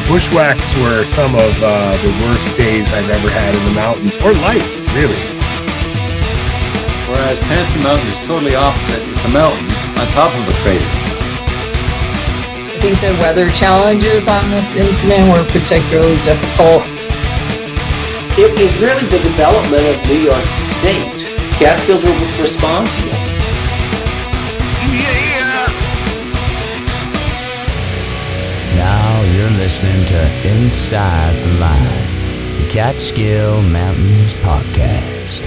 Bushwhacks were some of the worst days I've ever had in the mountains, or life, really. Whereas Panther Mountain is totally opposite. It's a mountain on top of a crater. I think the weather challenges on this incident were particularly difficult. It was really the development of New York State. Catskills were responsible. Now you're listening to Inside the Line, the Catskill Mountains podcast.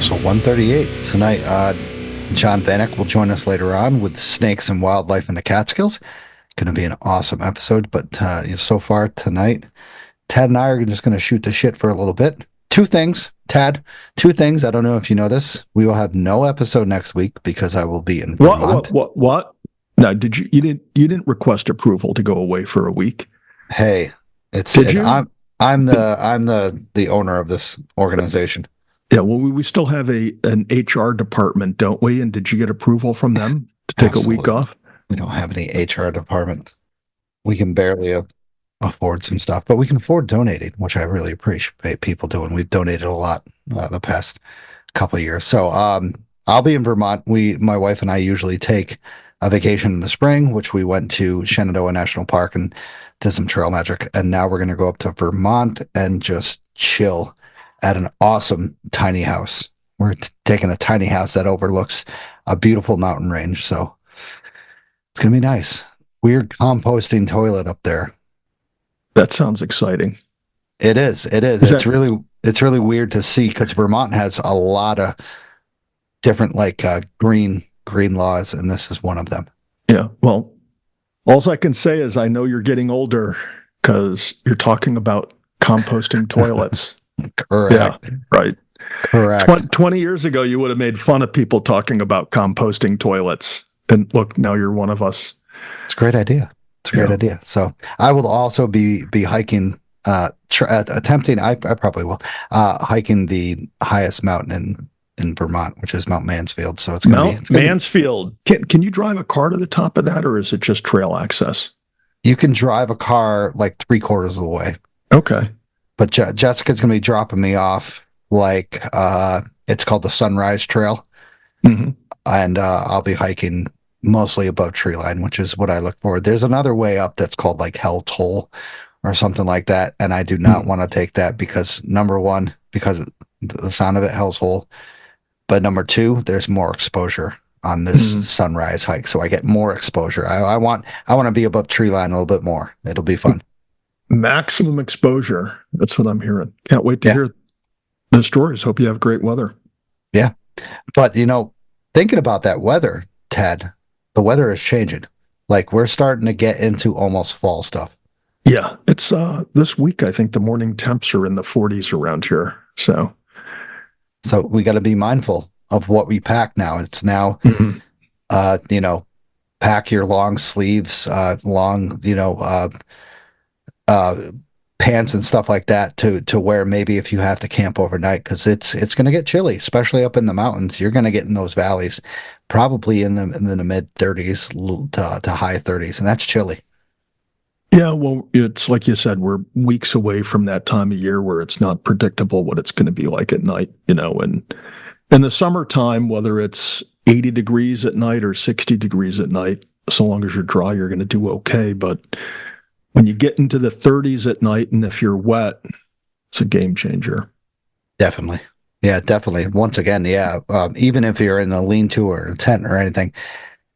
So 138 tonight. John Vanek will join us later on with snakes and wildlife in the Catskills. Going to be an awesome episode. But so far tonight, Tad and I are just going to shoot the shit for a little bit. Two things, Tad. Two things. I don't know if you know this. We will have no episode next week because I will be in Vermont. What? No, did you didn't request approval to go away for a week? Hey, I'm the owner of this organization. Yeah, well, we still have an HR department, don't we? And did you get approval from them to take a week off? We don't have any HR department. We can barely afford some stuff, but we can afford donating, which I really appreciate people doing. We've donated a lot the past couple of years. So I'll be in Vermont. My wife and I usually take a vacation in the spring, which we went to Shenandoah National Park and did some trail magic. And now we're going to go up to Vermont and just chill at an awesome tiny house. We're taking a tiny house that overlooks a beautiful mountain range. So it's going to be nice. Weird composting toilet up there. That sounds exciting. It is. It's really weird to see because Vermont has a lot of different green laws, and this is one of them. Yeah. Well, all I can say is I know you're getting older because you're talking about composting toilets. Correct. Yeah, right. Correct. 20 years ago, you would have made fun of people talking about composting toilets. And look, now you're one of us. It's a great idea. So I will also be hiking, attempting, I probably will, hiking the highest mountain in Vermont, which is Mount Mansfield. So it's going to be Mansfield. Can you drive a car to the top of that, or is it just trail access? You can drive a car like 3/4 of the way. Okay. But Jessica's going to be dropping me off it's called the Sunrise Trail. Mm-hmm. And I'll be hiking mostly above tree line, which is what I look for. There's another way up that's called like Hell Toll or something like that. And I do not want to take that because number one, because the sound of it, Hell's Hole. But number two, there's more exposure on this sunrise hike. So I get more exposure. I want to be above tree line a little bit more. It'll be fun. Maximum exposure. That's what I'm hearing. Can't wait to hear the stories. Hope you have great weather. Yeah. But, thinking about that weather, Ted, the weather is changing. Like we're starting to get into almost fall stuff. Yeah. It's this week, I think the morning temps are in the 40s around here. So we got to be mindful of what we pack now. It's now, pack your long sleeves, pants and stuff like that to wear maybe if you have to camp overnight, because it's going to get chilly, especially up in the mountains. You're going to get in those valleys probably in the mid 30s to high 30s, and that's chilly. Yeah, well, it's like you said, we're weeks away from that time of year where it's not predictable what it's going to be like at night, and in the summertime, whether it's 80 degrees at night or 60 degrees at night, so long as you're dry, you're going to do okay. But when you get into the 30s at night, and if you're wet, it's a game changer. Definitely. Yeah, definitely. Once again, even if you're in a lean-to or a tent or anything,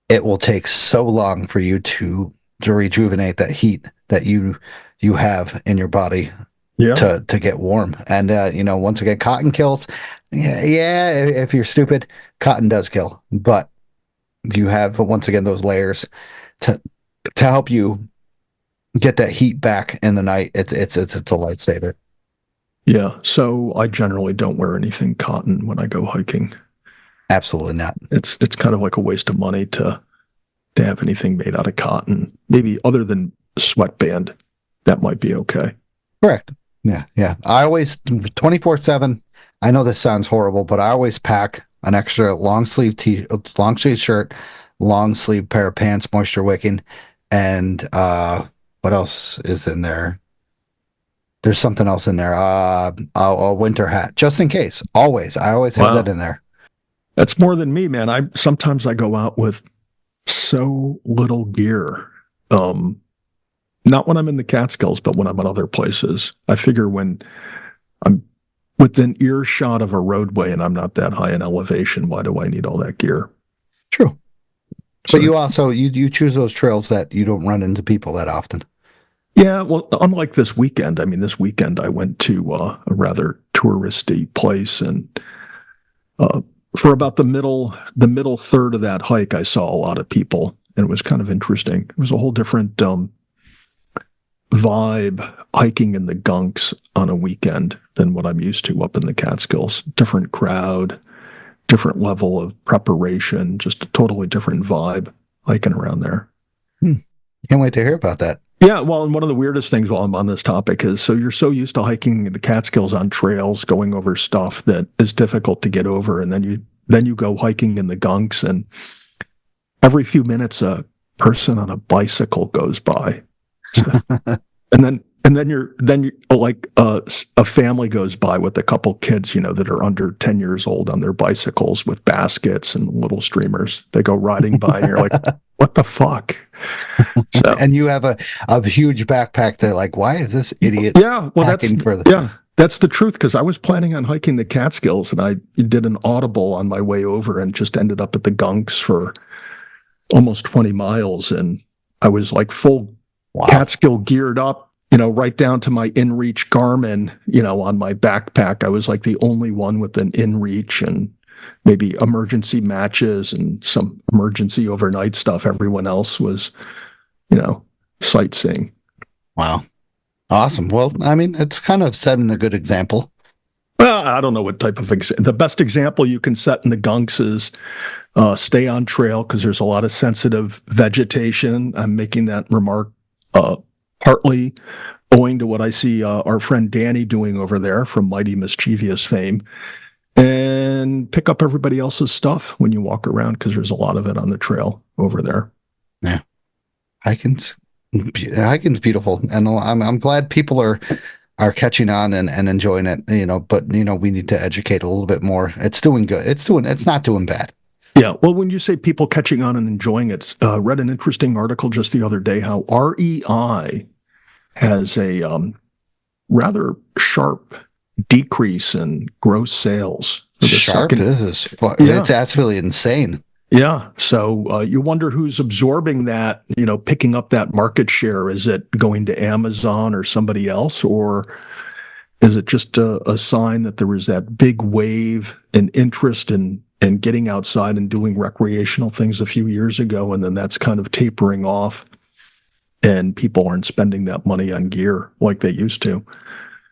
it will take so long for you to rejuvenate that heat that you have in your body to get warm. And, once again, cotton kills. Yeah, if you're stupid, cotton does kill. But you have, once again, those layers to help you get that heat back in the night. It's a lifesaver. Yeah. So I generally don't wear anything cotton when I go hiking. Absolutely not. It's kind of like a waste of money to have anything made out of cotton. Maybe other than sweatband, that might be okay. Correct. Yeah. I always 24/7. I know this sounds horrible, but I always pack an extra long sleeve shirt, long sleeve pair of pants, moisture wicking, and what else is in there? There's something else in there. A winter hat, just in case. Always, I always have that in there. That's more than me, man. Sometimes I go out with so little gear. Not when I'm in the Catskills, but when I'm at other places. I figure when I'm within earshot of a roadway and I'm not that high in elevation, why do I need all that gear? True. But you also, you choose those trails that you don't run into people that often. Yeah, well, unlike this weekend. I mean, this weekend I went to a rather touristy place, and for about the middle third of that hike, I saw a lot of people, and it was kind of interesting. It was a whole different vibe hiking in the gunks on a weekend than what I'm used to up in the Catskills. Different crowd, different level of preparation, just a totally different vibe hiking around there. Can't wait to hear about that. Yeah, well, and one of the weirdest things while I'm on this topic is, so you're so used to hiking in the Catskills on trails, going over stuff that is difficult to get over, and then you go hiking in the gunks, and every few minutes a person on a bicycle goes by, so, and then you're like a family goes by with a couple kids, that are under 10 years old on their bicycles with baskets and little streamers. They go riding by, and you're like, what the fuck? So, and you have a huge backpack that, like, why is this idiot? Yeah, well, that's the truth, because I was planning on hiking the Catskills, and I did an audible on my way over and just ended up at the gunks for almost 20 miles, and I was like full Catskill geared up, right down to my InReach Garmin, on my backpack. I was like the only one with an InReach and maybe emergency matches and some emergency overnight stuff. Everyone else was, sightseeing. Wow. Awesome. Well, I mean, it's kind of setting a good example. Well, I don't know what type of the best example you can set in the gunks is stay on trail, because there's a lot of sensitive vegetation. I'm making that remark partly owing to what I see our friend Danny doing over there from Mighty Mischievous fame. And pick up everybody else's stuff when you walk around, because there's a lot of it on the trail over there. Yeah. Hiking's beautiful. And I'm glad people are catching on and enjoying it, but we need to educate a little bit more. It's doing good. It's not doing bad. Yeah. Well, when you say people catching on and enjoying it, read an interesting article just the other day, how REI has a rather sharp decrease in gross sales. Sharp? This is fun. Yeah. It's absolutely insane. Yeah. So you wonder who's absorbing that, picking up that market share. Is it going to Amazon or somebody else? Or is it just a sign that there was that big wave in interest in getting outside and doing recreational things a few years ago, and then that's kind of tapering off, and people aren't spending that money on gear like they used to?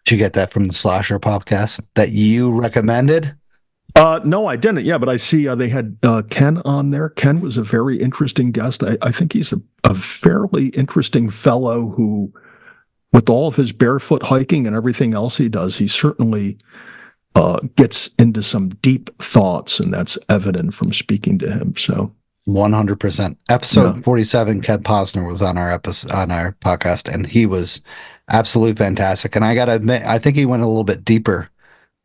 Did you get that from the Slosher podcast that you recommended? No, I didn't. Yeah, but I see they had Ken on there. Ken was a very interesting guest. I think he's a fairly interesting fellow who, with all of his barefoot hiking and everything else he does, he certainly gets into some deep thoughts, and that's evident from speaking to him. So 100%. Episode 47, Ken Posner was on our podcast, and he was absolutely fantastic. And I got to admit, I think he went a little bit deeper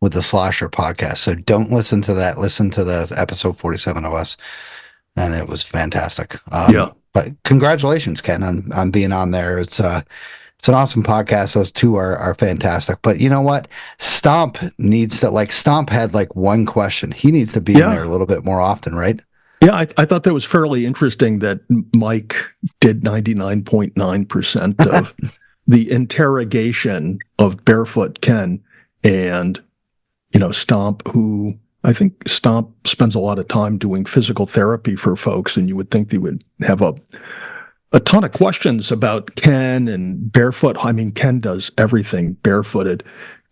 with the Slosher podcast. So don't listen to that. Listen to the episode 47 of us. And it was fantastic. But congratulations, Ken, on being on there. It's an awesome podcast. Those two are fantastic. But you know what? Stomp needs to, Stomp had one question. He needs to be in there a little bit more often, right? Yeah, I thought that was fairly interesting that Mike did 99.9% of the interrogation of Barefoot Ken, and Stomp, who I think Stomp spends a lot of time doing physical therapy for folks, and you would think they would have a ton of questions about Ken and barefoot. I mean, Ken does everything barefooted,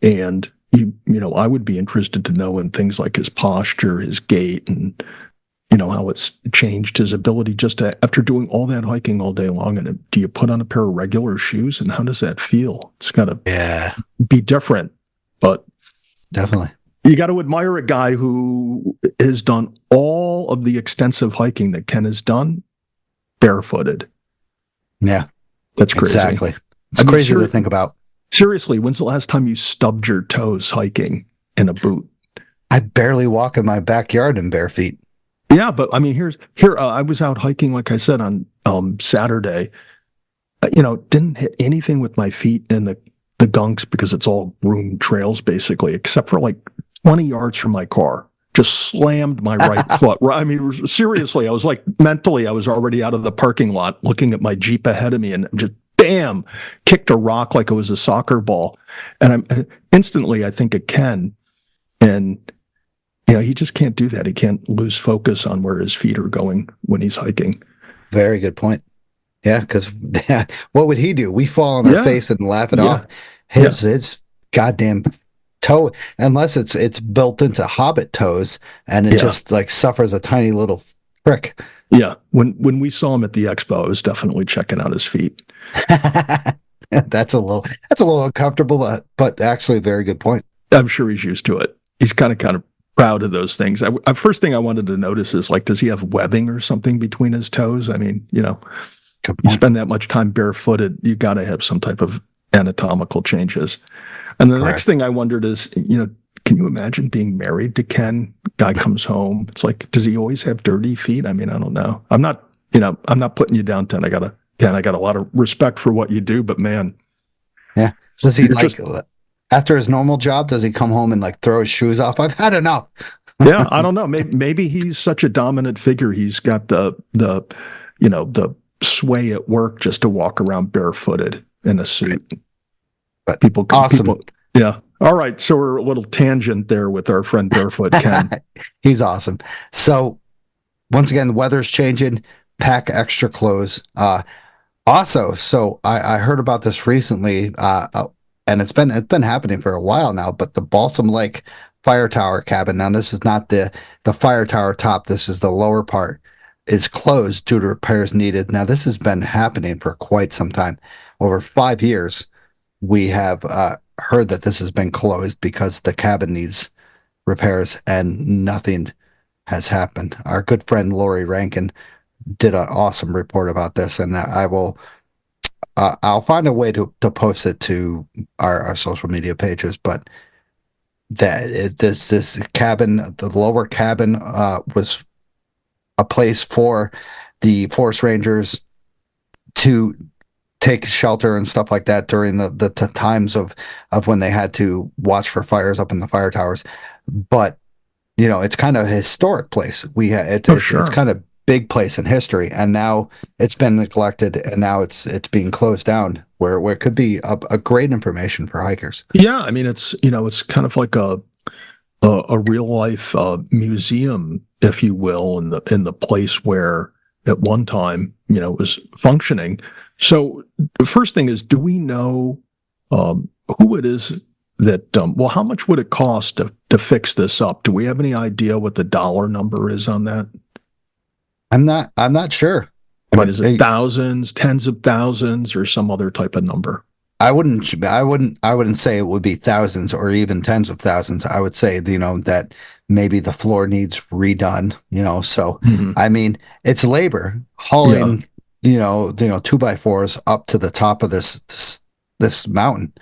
and I would be interested to know in things like his posture, his gait, and how it's changed his ability just after doing all that hiking all day long. And do you put on a pair of regular shoes, and how does that feel? It's got to be different, but definitely. you got to admire a guy who has done all of the extensive hiking that Ken has done barefooted. Yeah, That's crazy. exactly. It's crazy to think about. Seriously, when's the last time you stubbed your toes hiking in a boot? I barely walk in my backyard in bare feet. Yeah, but I mean, I was out hiking, like I said, on Saturday. Didn't hit anything with my feet in the gunks because it's all groomed trails basically, except for like 20 yards from my car. Just slammed my right foot. I mean, seriously, I was like, mentally, I was already out of the parking lot looking at my Jeep ahead of me and just bam, kicked a rock like it was a soccer ball. And instantly I think of Ken, and he just can't do that. He can't lose focus on where his feet are going when he's hiking. Very good point. Yeah, because what would he do? We fall on our face and laugh it off. His goddamn toe, unless it's built into hobbit toes, and it just like suffers a tiny little prick. Yeah, when we saw him at the expo, I was definitely checking out his feet. That's a little uncomfortable, but actually a very good point. I'm sure he's used to it. He's kind of proud of those things. First thing I wanted to notice is, like, does he have webbing or something between his toes? I mean, you spend that much time barefooted, you got to have some type of anatomical changes. And the next thing I wondered is, can you imagine being married to Ken? Guy comes home. It's like, does he always have dirty feet? I mean, I don't know. I'm not putting you down, Ken. I got a lot of respect for what you do, but man. Yeah. Does he after his normal job, does he come home and like throw his shoes off? I've had enough. Yeah, I don't know. Maybe he's such a dominant figure. He's got the sway at work just to walk around barefooted in a suit. But awesome. Yeah. All right. So we're a little tangent there with our friend Barefoot Ken. He's awesome. So once again, the weather's changing. Pack extra clothes. Also, so I heard about this recently, and it's been happening for a while now. But the Balsam Lake fire tower cabin. Now, this is not the fire tower top. This is the lower part. Is closed due to repairs needed. Now, this has been happening for quite some time. Over 5 years, we have heard that this has been closed because the cabin needs repairs, and nothing has happened. Our good friend Lori Rankin did an awesome report about this, and I'll find a way to post it to our social media pages. But this cabin, the lower cabin, was a place for the forest rangers to take shelter and stuff like that during the times of when they had to watch for fires up in the fire towers. But it's kind of a historic place. It's kind of big place in history, and now it's been neglected, and now it's being closed down where it could be a great information for hikers. Yeah, I mean, it's kind of like a real life museum, if you will, in the place where at one time it was functioning. So the first thing is, do we know who it is that? How much would it cost to fix this up? Do we have any idea what the dollar number is on that? I'm not sure. I mean, is it thousands, tens of thousands, or some other type of number? I wouldn't say it would be thousands or even tens of thousands. I would say, that maybe the floor needs redone, so, I mean, it's labor hauling, 2x4s up to the top of this mountain.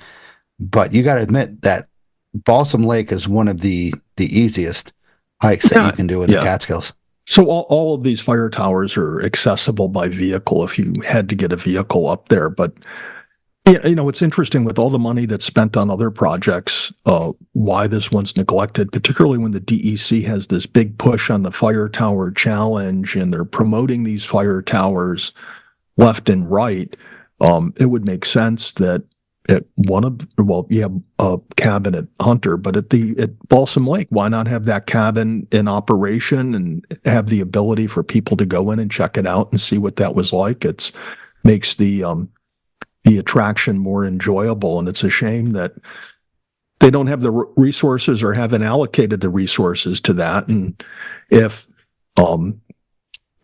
But you got to admit that Balsam Lake is one of the easiest hikes that you can do in the Catskills. So all of these fire towers are accessible by vehicle if you had to get a vehicle up there. But, it's interesting with all the money that's spent on other projects, why this one's neglected, particularly when the DEC has this big push on the Fire Tower Challenge and they're promoting these fire towers left and right. It would make sense that at a cabin at Hunter, but at Balsam Lake, why not have that cabin in operation and have the ability for people to go in and check it out and see what that was like? It makes the attraction more enjoyable, and it's a shame that they don't have the resources or haven't allocated the resources to that. And if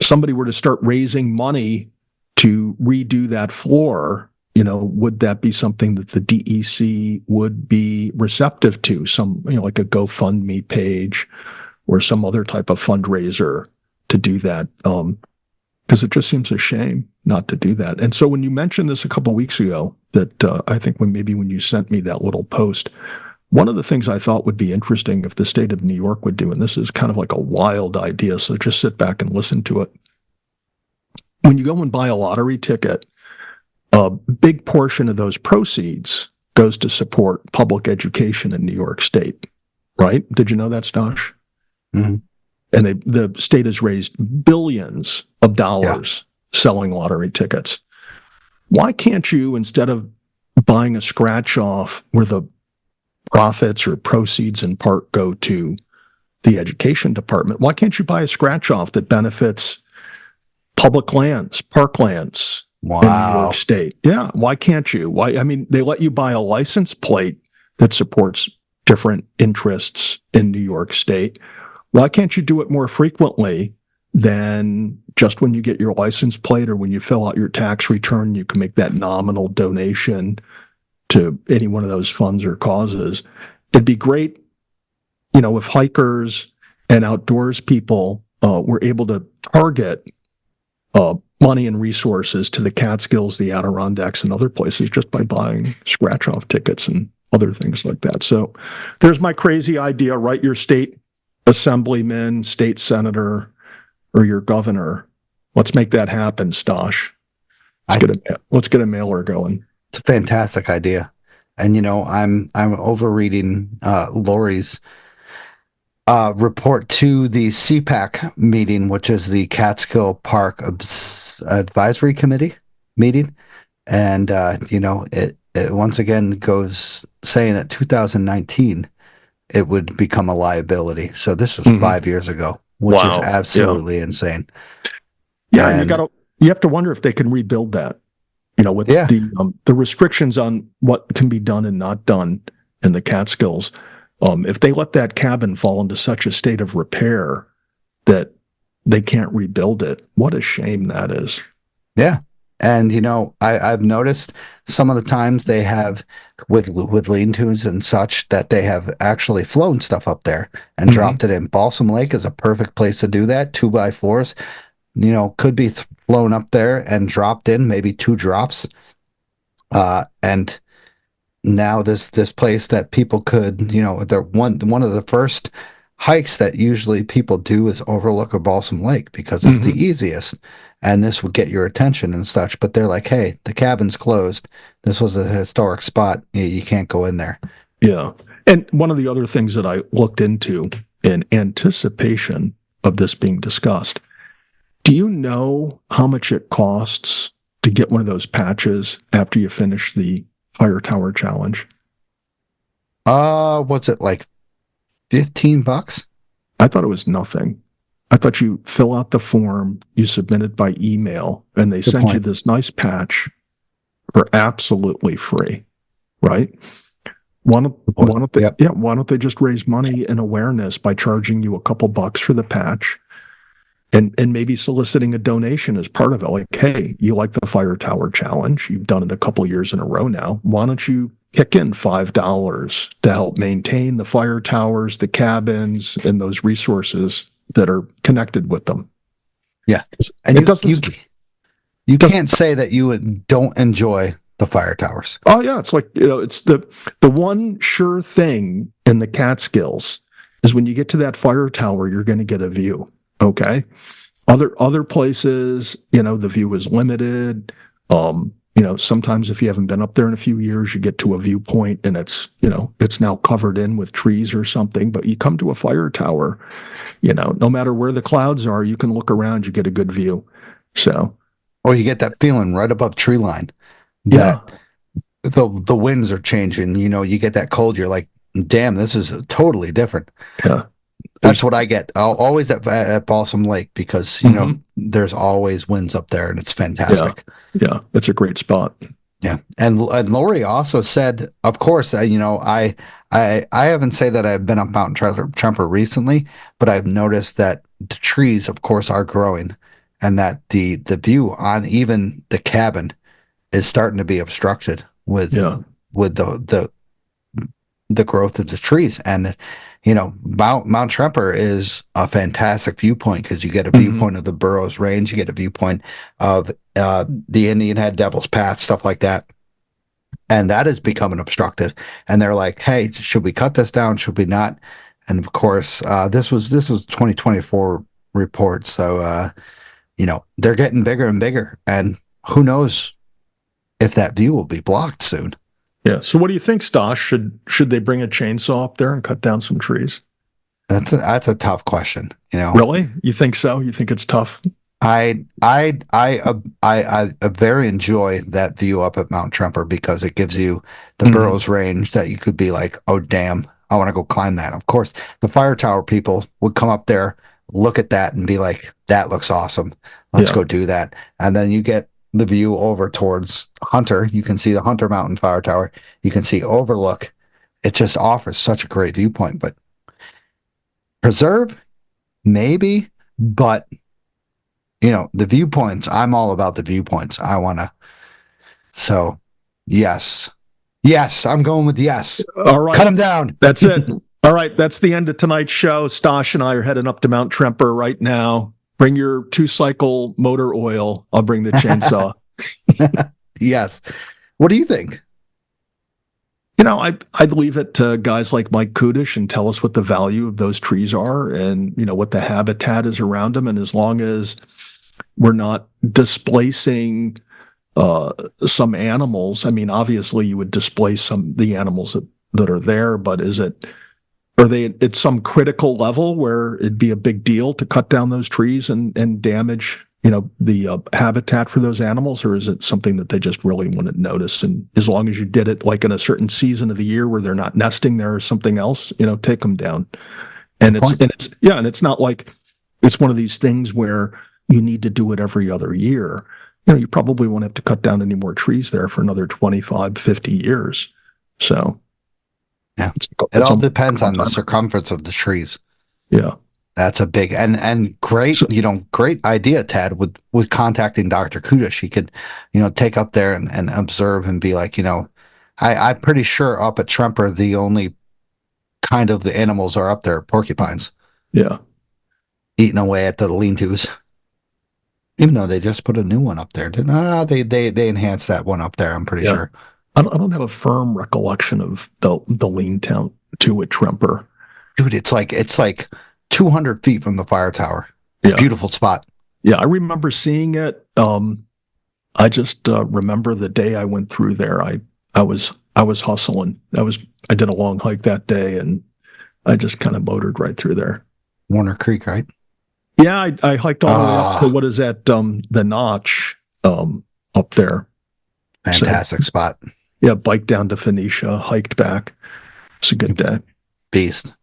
somebody were to start raising money to redo that floor, would that be something that the DEC would be receptive to? Some, like a GoFundMe page or some other type of fundraiser to do that? Because it just seems a shame not to do that. And so when you mentioned this a couple of weeks ago, that I think when you sent me that little post, one of the things I thought would be interesting if the state of New York would do, and this is kind of like a wild idea, so just sit back and listen to it. When you go and buy a lottery ticket, a big portion of those proceeds goes to support public education in New York State, right? Did you know that, Stosh? Mm-hmm. And the state has raised billions of dollars selling lottery tickets. Why can't you, instead of buying a scratch off where the profits or proceeds in part go to the education department, why can't you buy a scratch off that benefits public lands, parklands in New York State? Yeah, why can't you? Why? I mean, they let you buy a license plate that supports different interests in New York State. Why can't you do it more frequently than just when you get your license plate or when you fill out your tax return? You can make that nominal donation to any one of those funds or causes. It'd be great, if hikers and outdoors people were able to target money and resources to the Catskills, the Adirondacks, and other places just by buying scratch-off tickets and other things like that. So there's my crazy idea. Write your state assemblyman, state senator, or your governor. Let's make that happen, Stosh. Let's get a mailer going. It's a fantastic idea. And I'm overreading Lori's report to the CPAC meeting, which is the Catskill Park Advisory Committee meeting. And it once again goes saying that 2019 it would become a liability. So this was 5 years ago, which is absolutely insane. Yeah, and you have to wonder if they can rebuild that. With the restrictions on what can be done and not done in the Catskills. If they let that cabin fall into such a state of repair that they can't rebuild it, what a shame that is. Yeah. And, I've noticed some of the times they have with lean-tos and such that they have actually flown stuff up there and dropped it in. Balsam Lake is a perfect place to do that. 2x4s, could be flown up there and dropped in, maybe 2 drops. And now this place that people could, they're one of the first hikes that usually people do is overlook a Balsam Lake because it's the easiest. And this would get your attention and such. But they're like, hey, the cabin's closed. This was a historic spot. You can't go in there. Yeah. And one of the other things that I looked into in anticipation of this being discussed, do you know how much it costs to get one of those patches after you finish the Fire Tower Challenge? What's it, like $15? I thought it was nothing. I thought you fill out the form, you submit it by email, and they send you this nice patch for absolutely free, right? Why don't they just raise money and awareness by charging you a couple bucks for the patch and maybe soliciting a donation as part of it? Like, hey, you like the Fire Tower Challenge. You've done it a couple years in a row now. Why don't you kick in $5 to help maintain the fire towers, the cabins, and those resources that are connected with them? Yeah. And you can't say that you don't enjoy the fire towers. Oh yeah. It's like, it's the one sure thing in the Catskills is when you get to that fire tower, you're going to get a view. Okay. Other places, the view is limited. Sometimes if you haven't been up there in a few years, you get to a viewpoint and it's now covered in with trees or something, but you come to a fire tower, no matter where the clouds are, you can look around, you get a good view. So, or you get that feeling right above tree line that the winds are changing, you get that cold. You're like, damn, this is totally different. Yeah. That's what I get always at Balsam Lake because, there's always winds up there and it's fantastic. Yeah. It's a great spot. Yeah. And Lori also said, of course, I haven't said that I've been up Mountain Trumper recently, but I've noticed that the trees, of course, are growing and that the view on even the cabin is starting to be obstructed with Yeah. with the growth of the trees. And Mount Tremper is a fantastic viewpoint because you get a viewpoint of the Burroughs Range, you get a viewpoint of the Indian Head, Devil's Path, stuff like that. And that is becoming obstructed. And they're like, hey, should we cut this down? Should we not? And of course, this was 2024 report. So, they're getting bigger and bigger. And who knows if that view will be blocked soon. Yeah. So what do you think, Stosh? Should they bring a chainsaw up there and cut down some trees? That's a tough question. Really? You think so? You think it's tough? I very enjoy that view up at Mount Tremper because it gives you the Burroughs Range that you could be like, oh damn, I want to go climb that. Of course, the fire tower people would come up there, look at that, and be like, that looks awesome. Let's go do that. And then you get the view over towards Hunter. You can see the Hunter Mountain Fire Tower. You can see Overlook. It just offers such a great viewpoint. But preserve, maybe, but the viewpoints, I'm all about the viewpoints. So yes, I'm going with yes. All right. Cut them down. That's it. All right. That's the end of tonight's show. Stosh and I are heading up to Mount Tremper right now. Bring your 2-cycle motor oil. I'll bring the chainsaw. Yes. What do you think? I'd leave it to guys like Mike Kudish and tell us what the value of those trees are and, what the habitat is around them. And as long as we're not displacing some animals, I mean, obviously you would displace the animals that are there, but are they at some critical level where it'd be a big deal to cut down those trees and damage, the habitat for those animals, or is it something that they just really wouldn't notice? And as long as you did it like in a certain season of the year where they're not nesting there or something else, take them down. And it's not like it's one of these things where you need to do it every other year. You probably won't have to cut down any more trees there for another 25, 50 years. So yeah, it all depends on the circumference of the trees. Yeah. That's a big and great, great idea, Ted, with contacting Dr. Kudish. He could, take up there and observe and be like, I'm pretty sure up at Tremper, the only kind of the animals are up there, porcupines. Yeah. Eating away at the lean-tos. Even though they just put a new one up there. They enhanced that one up there, I'm pretty sure. I don't have a firm recollection of the lean-to at Tremper. Dude, it's like 200 feet from the fire tower. Yeah. Beautiful spot. Yeah, I remember seeing it. I just remember the day I went through there. I was hustling. I did a long hike that day, and I just kind of motored right through there. Warner Creek, right? Yeah, I hiked all the way up to what is that? The Notch up there. Fantastic spot. Yeah, biked down to Phoenicia, hiked back. It's a good day. Beast.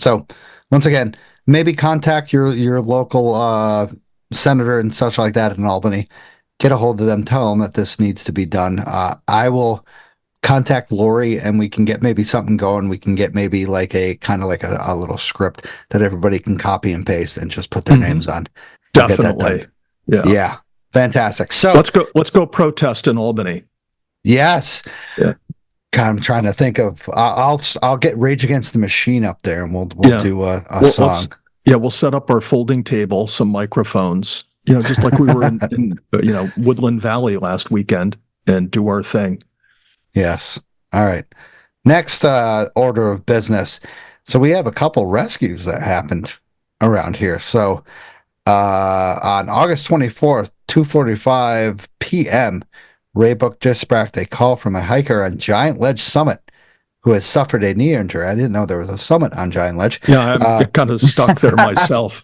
So, once again, maybe contact your local senator and such like that in Albany. Get a hold of them. Tell them that this needs to be done. I will contact Lori and we can get maybe something going. We can get maybe like a little script that everybody can copy and paste and just put their names on. Definitely. Yeah. Fantastic. So let's go protest in Albany. Yes. Yeah. God, I'm trying to think of. I'll get Rage Against the Machine up there, and we'll do a song. We'll set up our folding table, some microphones, just like we were in Woodland Valley last weekend, and do our thing. Yes. All right. Next order of business. So we have a couple rescues that happened around here. So on August 24th, 2:45 p.m. Raybook dispatched a call from a hiker on Giant Ledge Summit who has suffered a knee injury. I didn't know there was a summit on Giant Ledge. Yeah, I'm kind of stuck there myself.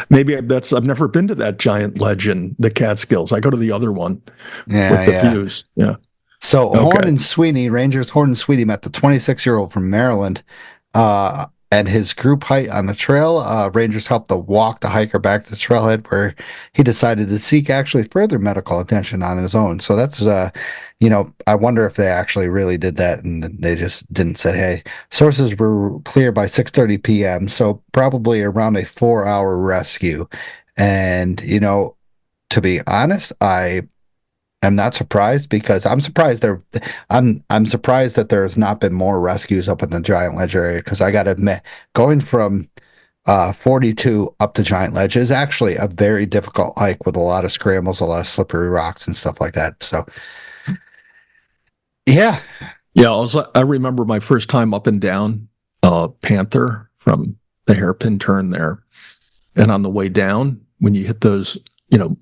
Maybe I've never been to that Giant Ledge in the Catskills. I go to the other one with the views. Yeah. So Horn and Sweeney, Rangers Horn and Sweeney met the 26-year-old from Maryland and his group hike on the trail. Rangers helped to walk the hiker back to the trailhead where he decided to seek actually further medical attention on his own. So that's, I wonder if they actually really did that and they just didn't say, hey, sources were clear by 6:30 p.m. So probably around a 4-hour rescue. And, to be honest, I I'm not surprised because I'm surprised I'm surprised that there has not been more rescues up in the Giant Ledge area because I got to admit, going from 42 up to Giant Ledge is actually a very difficult hike with a lot of scrambles, a lot of slippery rocks and stuff like that. So, yeah. Yeah, I remember my first time up and down Panther from the hairpin turn there. And on the way down, when you hit those,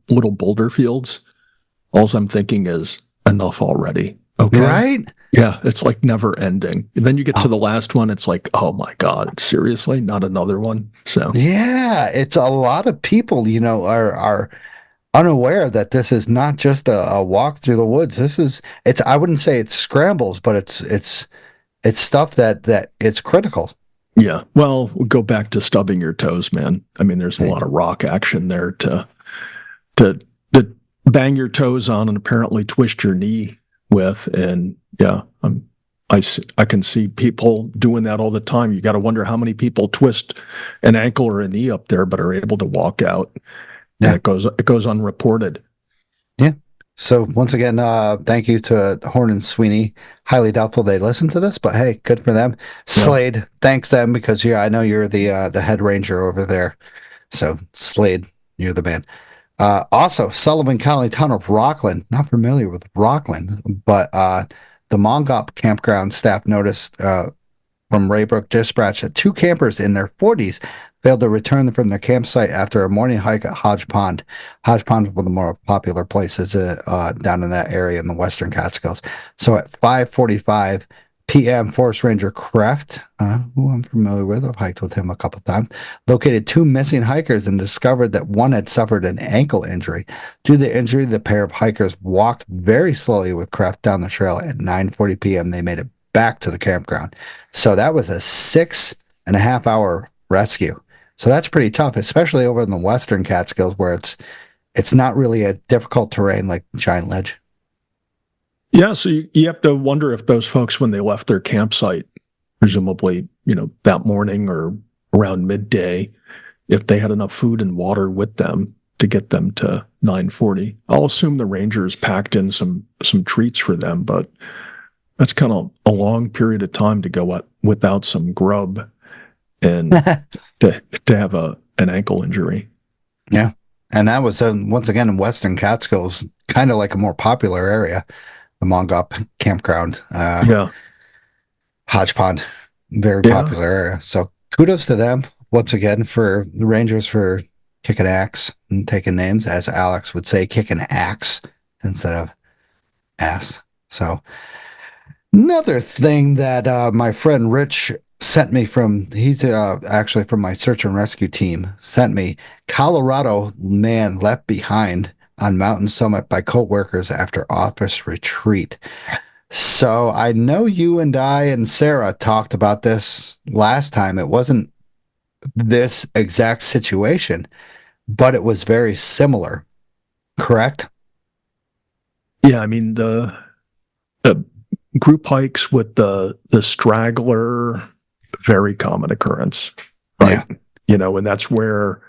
little boulder fields, all I'm thinking is enough already. Okay. Right? Yeah, it's like never ending. And then you get to the last one, it's like, oh my God, seriously? Not another one? So Yeah, it's a lot of people, are unaware that this is not just a walk through the woods. I wouldn't say it's scrambles, but it's stuff that it's critical. yeah. Well, we'll go back to stubbing your toes, man. I mean, there's a lot of rock action there to bang your toes on and apparently twist your knee with. And yeah, I can see people doing that all the time. You got to wonder how many people twist an ankle or a knee up there, but are able to walk out. Yeah. And it goes unreported. Yeah. So once again, thank you to Horn and Sweeney. Highly doubtful they listen to this, but hey, good for them. Slade, thanks them because I know you're the head ranger over there. So Slade, you're the man. Also, Sullivan County town of Rockland. Not familiar with Rockland, but the Mongop campground staff noticed from Raybrook Dispatch that 2 campers in their 40s failed to return from their campsite after a morning hike at Hodge Pond. Hodge Pond is one of the more popular places down in that area in the Western Catskills. So at 5:45 p.m., Forest Ranger Kraft, who I'm familiar with, I've hiked with him a couple of times, located 2 missing hikers and discovered that one had suffered an ankle injury. Due to the injury, the pair of hikers walked very slowly with Kraft down the trail. At 9:40 p.m., they made it back to the campground. So that was a 6.5 hour rescue. So that's pretty tough, especially over in the Western Catskills where it's not really a difficult terrain like Giant Ledge. Yeah, so you have to wonder if those folks, when they left their campsite, presumably, that morning or around midday, if they had enough food and water with them to get them to 9:40. I'll assume the rangers packed in some treats for them, but that's kind of a long period of time to go without some grub and to have an ankle injury. Yeah, and that was once again in Western Catskills, kind of like a more popular area. The Mongop campground, Hodge Pond, very popular area. So kudos to them once again for the Rangers for kicking axe and taking names, as Alex would say, kicking axe instead of ass. So another thing that my friend Rich sent me he's actually from my search and rescue team, sent me Colorado man left behind on mountain summit by co-workers after office retreat. So I know you and I and Sarah talked about this last time. It wasn't this exact situation, but it was very similar, correct? Yeah, I mean the group hikes with the straggler, very common occurrence, right? Yeah. And that's where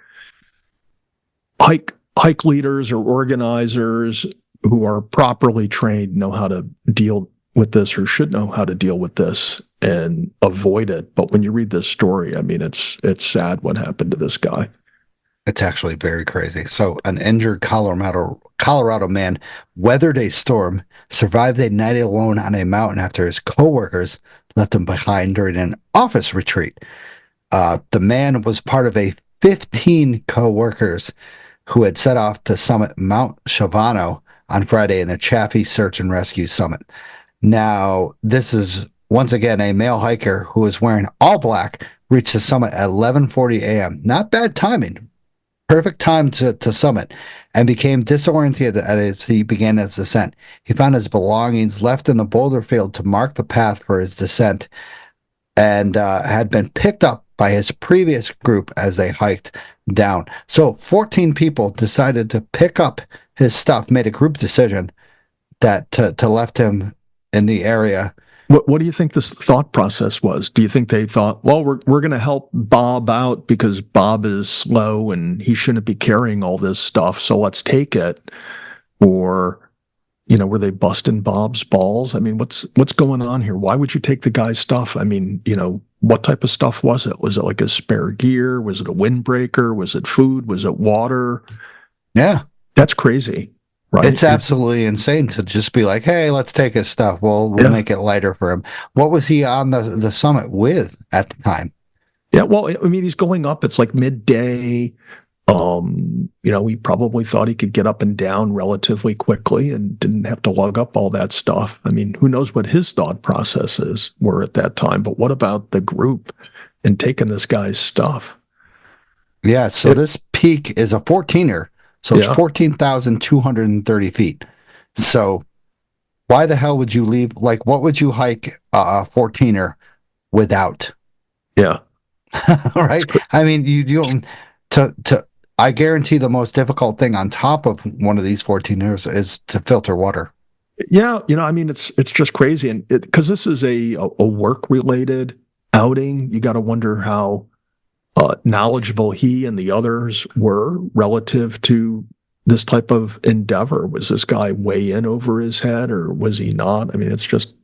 hike leaders or organizers who are properly trained know how to deal with this or should know how to deal with this and avoid it. But when you read this story, I mean, it's sad what happened to this guy. It's actually very crazy. So an injured Colorado man weathered a storm, survived a night alone on a mountain after his coworkers left him behind during an office retreat. The man was part of a 15 coworkers who had set off to summit Mount Shavano on Friday in the Chaffee Search and Rescue Summit. Now, this is once again a male hiker who was wearing all black, reached the summit at 11:40 a.m. Not bad timing. Perfect time to summit, and became disoriented as he began his descent. He found his belongings left in the boulder field to mark the path for his descent and had been picked up by his previous group as they hiked down. So 14 people decided to pick up his stuff, made a group decision that to left him in the area. What do you think this thought process was? Do you think they thought, well, we're going to help Bob out because Bob is slow and he shouldn't be carrying all this stuff, so let's take it? Or were they busting Bob's balls? I mean, what's going on here? Why would you take the guy's stuff? I mean, what type of stuff was it? Was it like a spare gear? Was it a windbreaker? Was it food? Was it water? Yeah. That's crazy, right? It's absolutely insane to just be like, hey, let's take his stuff. We'll make it lighter for him. What was he on the summit with at the time? Yeah, well, I mean, he's going up. It's like midday. He probably thought he could get up and down relatively quickly and didn't have to lug up all that stuff. I mean, who knows what his thought processes were at that time, but what about the group and taking this guy's stuff? Yeah, so this peak is a 14er, so it's 14,230 feet. So why the hell would you leave? Like, what would you hike a 14er without? Yeah. Right? I mean, you don't, I guarantee the most difficult thing on top of one of these 14ers is to filter water. Yeah, I mean, it's just crazy, and because this is a work related outing, you got to wonder how knowledgeable he and the others were relative to this type of endeavor. Was this guy way in over his head, or was he not? I mean, it's just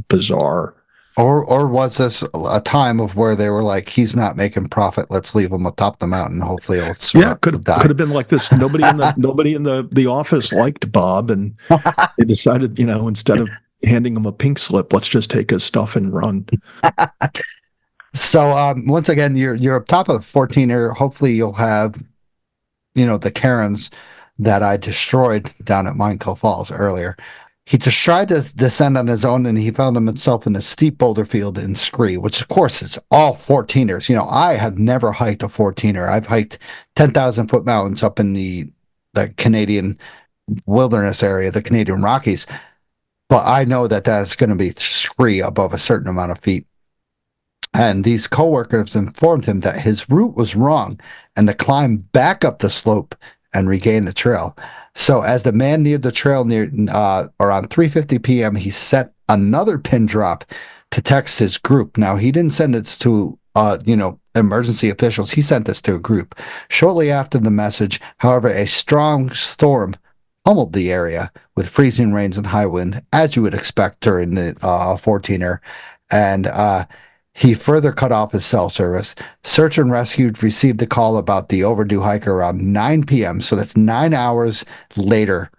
bizarre. Or was this a time of where they were like, he's not making profit, let's leave him atop the mountain, hopefully he'll could have been like this. Nobody in the office liked Bob, and they decided, instead of handing him a pink slip, let's just take his stuff and run. So once again, you're up top of the 14er. Hopefully you'll have, the cairns that I destroyed down at Minekill Falls earlier. He just tried to descend on his own, and he found himself in a steep boulder field in Scree, which of course is all 14ers. I have never hiked a 14er. I've hiked 10,000 foot mountains up in the Canadian wilderness area, the Canadian Rockies. But I know that that's going to be Scree above a certain amount of feet. And these coworkers informed him that his route was wrong and to climb back up the slope and regain the trail. So as the man neared the trail around 3:50 p.m., he set another pin drop to text his group. Now, he didn't send this to, emergency officials. He sent this to a group. Shortly after the message, however, a strong storm pummeled the area with freezing rains and high wind, as you would expect during the 14er. And he further cut off his cell service. Search and Rescue received a call about the overdue hiker around 9 p.m. So that's 9 hours later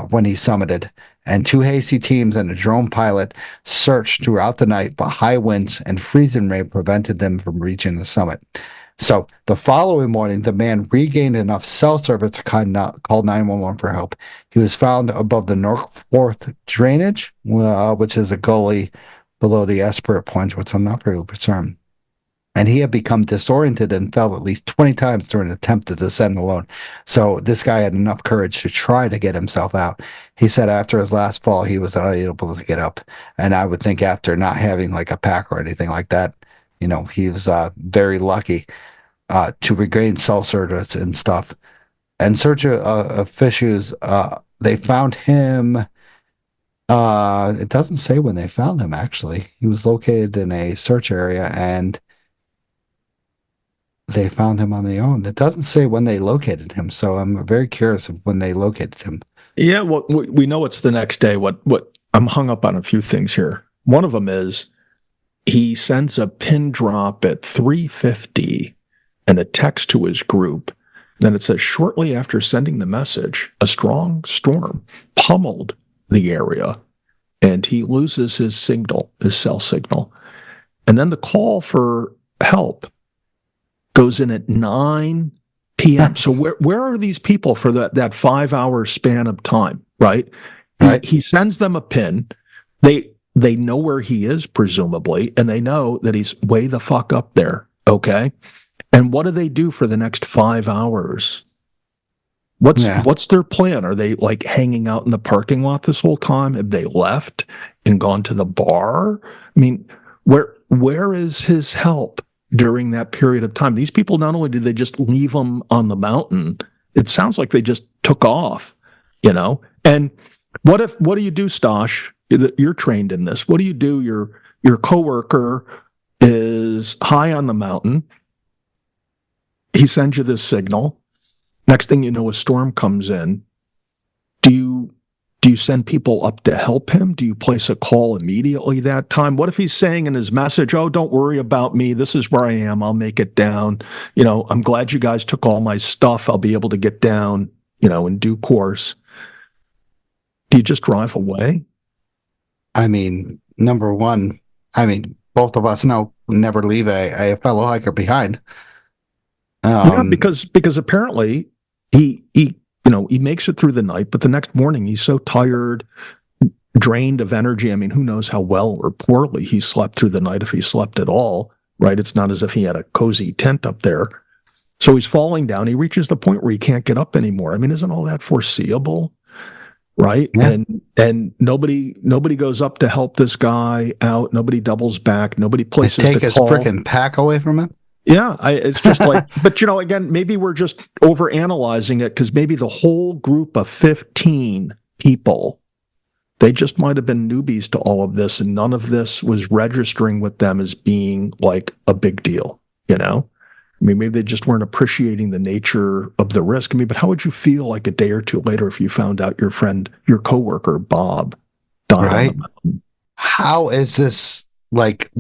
when he summited. And 2 hasty teams and a drone pilot searched throughout the night, but high winds and freezing rain prevented them from reaching the summit. So the following morning, the man regained enough cell service to call 911 for help. He was found above the North Forth drainage, which is a gully below the Esperit Point, which I'm not very concerned. And he had become disoriented and fell at least 20 times during an attempt to descend alone. So this guy had enough courage to try to get himself out. He said after his last fall, he was unable to get up. And I would think after not having like a pack or anything like that, he was very lucky to regain cell service and stuff. And search officials, they found him. It doesn't say when they found him, actually. He was located in a search area, and they found him on their own. It doesn't say when they located him, so I'm very curious of when they located him. Yeah, well, we know it's the next day. What I'm hung up on a few things here. One of them is he sends a pin drop at 3:50 and a text to his group. Then it says, shortly after sending the message, a strong storm pummeled the area, and he loses his cell signal. And then the call for help goes in at 9 p.m. So where are these people for that 5-hour span of time, right? Right. He sends them a pin. They know where he is, presumably, and they know that he's way the fuck up there, okay? And what do they do for the next 5 hours? What's their plan? Are they like hanging out in the parking lot this whole time? Have they left and gone to the bar? I mean, where is his help during that period of time? These people, not only did they just leave him on the mountain, it sounds like they just took off, And what do you do, Stosh? You're trained in this. What do you do? Your coworker is high on the mountain. He sends you this signal. Next thing you know, a storm comes in. do you send people up to help him? Do you place a call immediately that time? What if he's saying in his message, "Oh, don't worry about me. This is where I am. I'll make it down. I'm glad you guys took all my stuff. I'll be able to get down, in due course." Do you just drive away? I mean, number one, both of us know never leave a fellow hiker behind. Yeah, because apparently he makes it through the night, but the next morning he's so tired, drained of energy. I mean, who knows how well or poorly he slept through the night, if he slept at all, right? It's not as if he had a cozy tent up there. So he's falling down. He reaches the point where he can't get up anymore. I mean, isn't all that foreseeable? Right. Yeah. And nobody goes up to help this guy out. Nobody doubles back. Nobody places Take the his call. freaking pack away from him. Yeah, it's just like, but again, maybe we're just overanalyzing it, because maybe the whole group of 15 people, they just might have been newbies to all of this, and none of this was registering with them as being like a big deal. I mean, maybe they just weren't appreciating the nature of the risk. I mean, but how would you feel like a day or two later if you found out your coworker Bob died Right. on the mountain? How is this? Like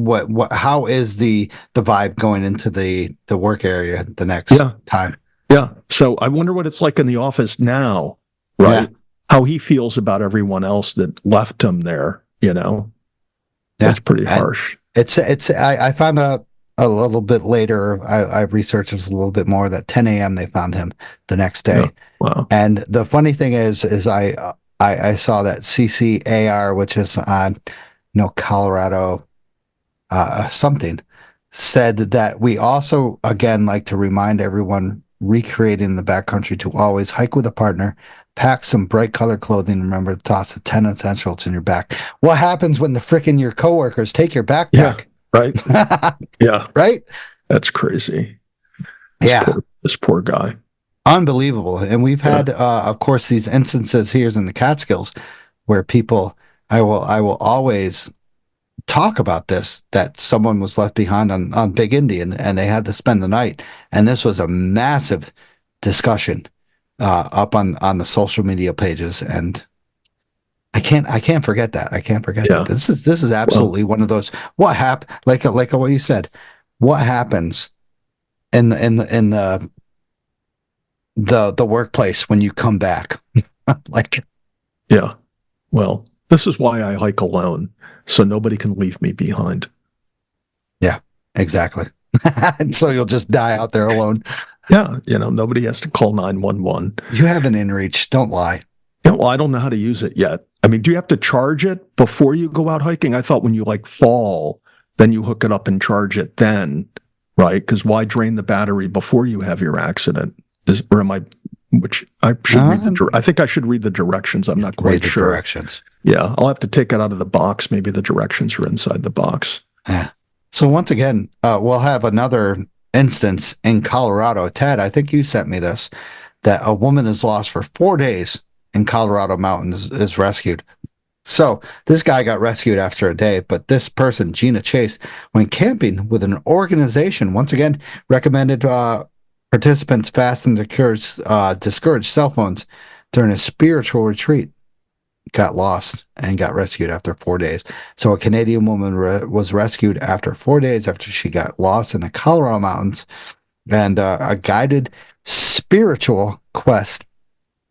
how is the vibe going into the work area the next time? Yeah. So I wonder what it's like in the office now, right? Yeah. How he feels about everyone else that left him there, That's pretty harsh. I found out a little bit later, I researched this a little bit more, that 10 a.m. they found him the next day. Yeah. Wow. And the funny thing is I saw that CCAR, which is Colorado something, said that we also, again, like to remind everyone recreating the backcountry to always hike with a partner, pack some bright colored clothing, remember to toss the 10 essentials in your back. What happens when the frickin' your coworkers take your backpack? Yeah, right. Yeah. Right? That's crazy. This poor guy. Unbelievable. And we've had, of course, these instances here in the Catskills where people, I will always talk about this, that someone was left behind on Big Indian and they had to spend the night. And this was a massive discussion up on the social media pages. And I can't forget that. I can't forget that. This is absolutely one of those, what happened, like what you said, what happens in the workplace when you come back. Yeah. Well, this is why I hike alone, so nobody can leave me behind. Yeah, exactly. So you'll just die out there alone. Yeah, nobody has to call 911. You have an inReach, don't lie. Yeah, well, I don't know how to use it yet. I mean, do you have to charge it before you go out hiking? I thought when you fall, then you hook it up and charge it then, right? Because why drain the battery before you have your accident? Which I should I think I should read the directions. I'm not quite sure. Directions. Yeah, I'll have to take it out of the box. Maybe the directions are inside the box. Yeah. So once again, we'll have another instance in Colorado. Ted, I think you sent me this, that a woman is lost for 4 days in Colorado mountains, is rescued. So this guy got rescued after a day, but this person, Gina Chase, went camping with an organization, once again, recommended participants fast and discourage cell phones during a spiritual retreat. Got lost and got rescued after 4 days. So a Canadian woman was rescued after 4 days after she got lost in the Colorado mountains, and a guided spiritual quest,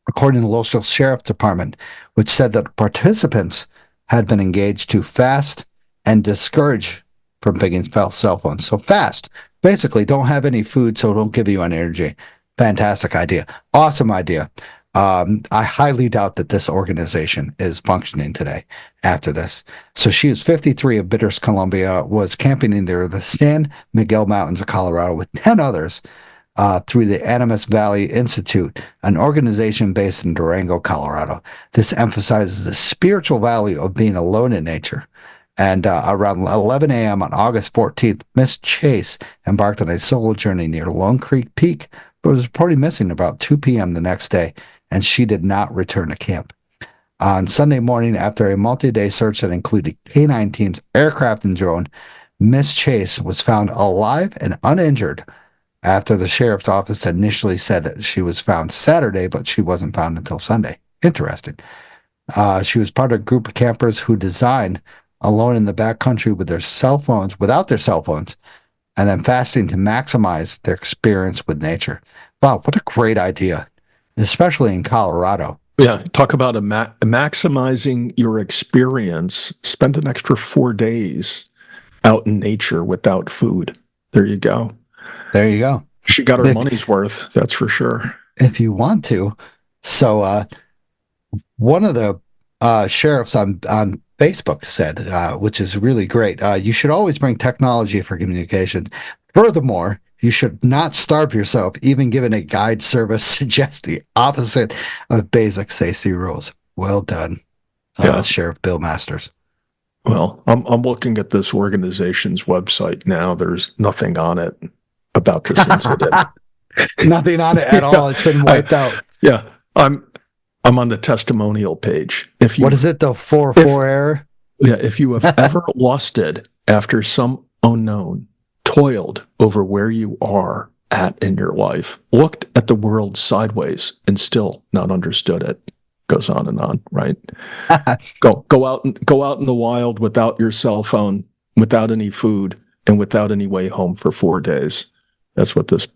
according to the local sheriff department, which said that participants had been engaged to fast and discourage from picking cell phones. So fast, basically don't have any food, so don't give you any energy. Fantastic idea. Awesome idea. I highly doubt that this organization is functioning today after this. So she is 53 of British Columbia, was camping in the San Miguel Mountains of Colorado with 10 others through the Animas Valley Institute, an organization based in Durango, Colorado. This emphasizes the spiritual value of being alone in nature. And around 11 a.m. on August 14th, Miss Chase embarked on a solo journey near Lone Creek Peak, but was reported missing about 2 p.m. the next day, and she did not return to camp. On Sunday morning, after a multi-day search that included K-9 teams, aircraft, and drone, Miss Chase was found alive and uninjured after the sheriff's office initially said that she was found Saturday, but she wasn't found until Sunday. Interesting. She was part of a group of campers who designed alone in the backcountry without their cell phones, and then fasting to maximize their experience with nature. Wow, what a great idea, especially in Colorado. Yeah, talk about maximizing your experience. Spend an extra 4 days out in nature without food. There you go. There you go. She got her money's worth, that's for sure. If you want to. So one of the sheriffs on Facebook said, which is really great, you should always bring technology for communications. Furthermore, you should not starve yourself. Even given a guide service suggests the opposite of basic safety rules. Well done, Sheriff Bill Masters. Well, I'm looking at this organization's website now. There's nothing on it about this incident. Nothing on it at all. It's been wiped out. Yeah, I'm on the testimonial page. What is it? The 404 error? Yeah, if you have ever lusted after some unknown, toiled over where you are at in your life, looked at the world sideways and still not understood it. Goes on, right? Go out in the wild without your cell phone, without any food, and without any way home for 4 days. That's what this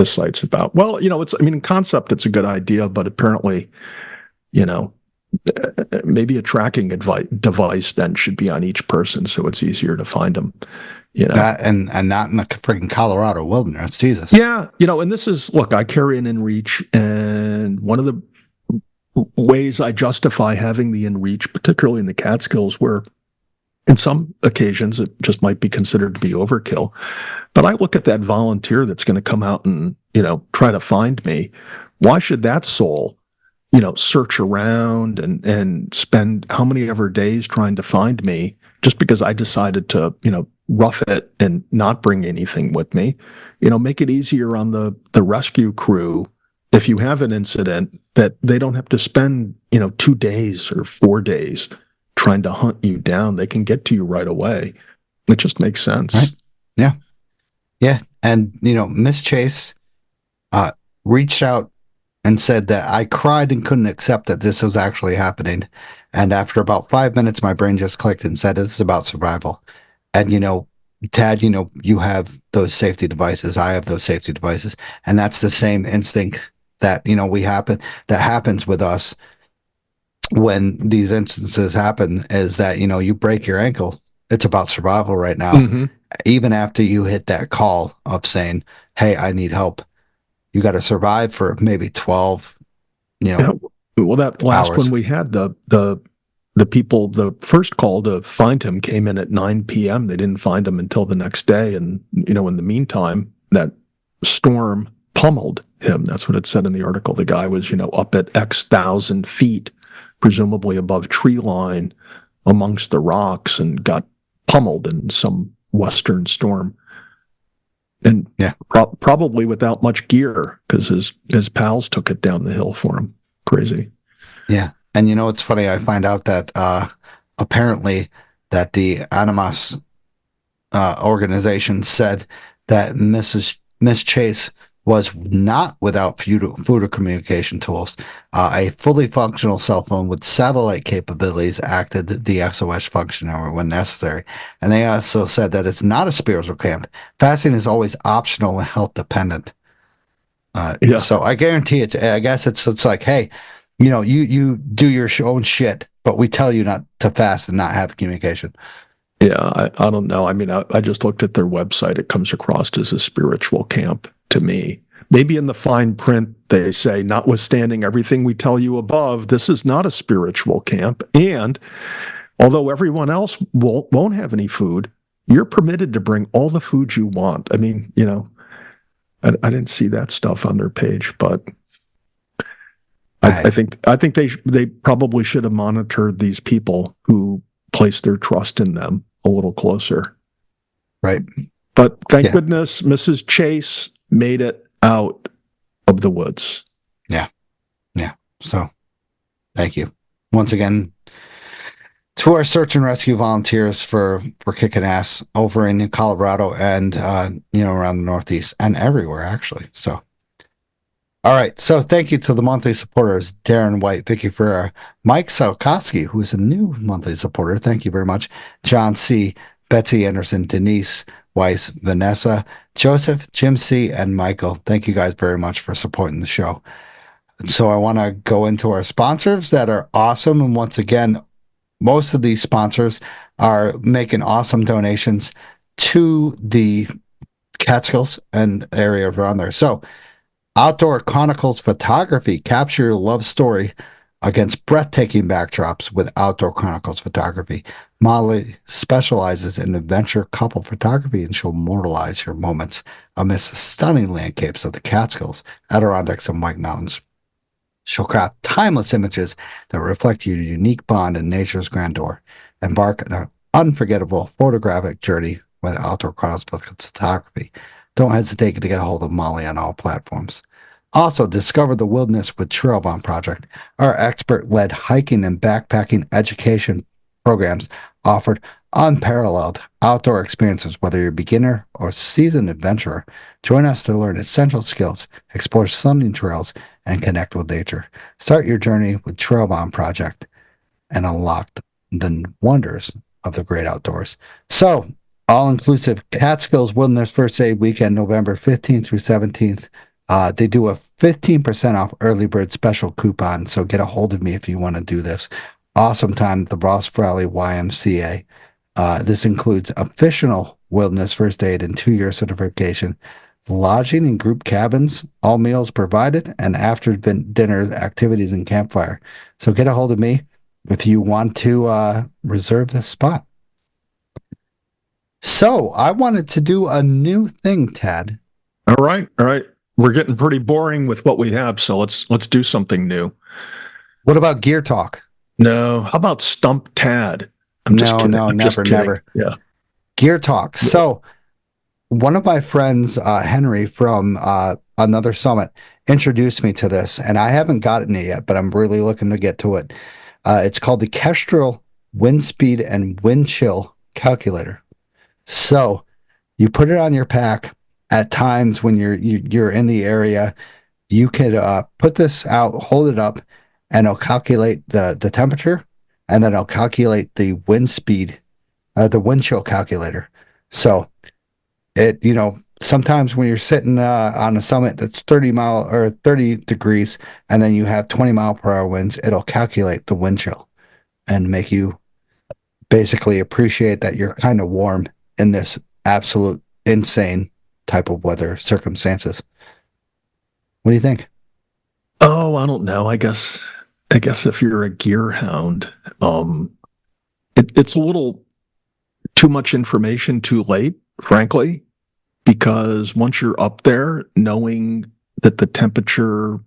site's about. Well, in concept, it's a good idea, but apparently, maybe a tracking device then should be on each person so it's easier to find them. And not in the freaking Colorado wilderness, Jesus. Yeah, and this is, look, I carry an InReach, and one of the ways I justify having the InReach, particularly in the Catskills, where in some occasions it just might be considered to be overkill. But I look at that volunteer that's going to come out and, try to find me. Why should that soul, search around and spend how many ever days trying to find me just because I decided to, rough it and not bring anything with me? Make it easier on the rescue crew. If you have an incident, that they don't have to spend, 2 days or 4 days trying to hunt you down. They can get to you right away. It just makes sense. Right. Yeah. Yeah. And, Miss Chase reached out and said that I cried and couldn't accept that this was actually happening. And after about 5 minutes, my brain just clicked and said, this is about survival. And, Tad, you have those safety devices. I have those safety devices. And that's the same instinct that, that happens with us when these instances happen, is that, you break your ankle. It's about survival right now. Mm-hmm. Even after you hit that call of saying, hey, I need help, you got to survive for maybe 12, Well, that last hours. One we had, the people, the first call to find him came in at 9 p.m. They didn't find him until the next day. And, in the meantime, that storm pummeled him. That's what it said in the article. The guy was, up at X thousand feet, presumably above tree line amongst the rocks, and got pummeled in some western storm. And probably without much gear, because his pals took it down the hill for him. Crazy. Yeah. And it's funny, I find out that apparently that the Animas organization said that Miss Chase was not without food or communication tools. A fully functional cell phone with satellite capabilities acted the SOS function when necessary. And they also said that it's not a spiritual camp. Fasting is always optional and health dependent. So I guarantee I guess it's like, hey, you do your own shit, but we tell you not to fast and not have communication. Yeah, I don't know. I just looked at their website. It comes across as a spiritual camp to me. Maybe in the fine print, they say, notwithstanding everything we tell you above, this is not a spiritual camp. And although everyone else won't have any food, you're permitted to bring all the food you want. I didn't see that stuff on their page, but I think they probably should have monitored these people who place their trust in them a little closer. Right. But thank goodness Mrs. Chase made it out of the woods. Yeah. Yeah. So thank you once again to our search and rescue volunteers for kicking ass over in Colorado and, around the Northeast and everywhere, actually. So All right. So thank you to the monthly supporters, Darren White, Vicky Ferreira, Mike Salkowski, who is a new monthly supporter. Thank you very much. John C., Betsy Anderson, Denise Weiss, Vanessa, Joseph, Jim C., and Michael. Thank you guys very much for supporting the show. So I want to go into our sponsors that are awesome. And once again, most of these sponsors are making awesome donations to the Catskills and area around there. So Outdoor Chronicles Photography, capture your love story against breathtaking backdrops with Outdoor Chronicles Photography. Molly specializes in adventure couple photography, and she'll immortalize your moments amidst the stunning landscapes of the Catskills, Adirondacks, and White Mountains. She'll craft timeless images that reflect your unique bond in nature's grandeur. Embark on an unforgettable photographic journey with Outdoor Chronicles Photography. Don't hesitate to get a hold of Molly on all platforms. Also, discover the wilderness with Trailbound Project. Our expert-led hiking and backpacking education programs offered unparalleled outdoor experiences, whether you're a beginner or seasoned adventurer. Join us to learn essential skills, explore stunning trails, and connect with nature. Start your journey with Trailbound Project and unlock the wonders of the great outdoors. So, all-inclusive Catskills Wilderness First Aid Weekend, November 15th through 17th. They do a 15% off early bird special coupon, so get a hold of me if you want to do this. Awesome time at the Ross Valley YMCA. This includes official wilderness first aid and 2-year certification, lodging in group cabins, all meals provided, and after dinner activities and campfire. So get a hold of me if you want to reserve this spot. So I wanted to do a new thing, Tad. All right. We're getting pretty boring with what we have, so let's do something new. What about gear talk? No. How about Stump Tad? Never. Yeah. Gear talk. So one of my friends, Henry from another summit, introduced me to this, and I haven't gotten it yet, but I'm really looking to get to it. It's called the Kestrel Wind Speed and Wind Chill Calculator. So you put it on your pack at times when you're in the area. You could put this out, hold it up, and it'll calculate the temperature, and then it'll calculate the wind speed, the wind chill calculator. So it, sometimes when you're sitting on a summit that's 30 degrees, and then you have 20 mile per hour winds, it'll calculate the wind chill and make you basically appreciate that you're kind of warm in this absolute insane type of weather circumstances. What do you think? Oh, I don't know. I guess if you're a gear hound, it's a little too much information too late, frankly, because once you're up there, knowing that the temperature